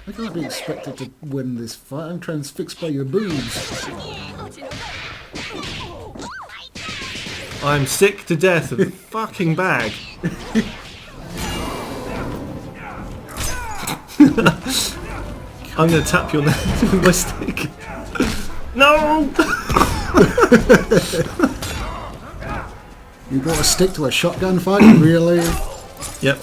I can't be expected to win this fight. I'm transfixed by your boobs. I'm sick to death of the fucking bag. I'm going to tap your neck with my stick. No! You got to stick to a shotgun fight, really? Yep.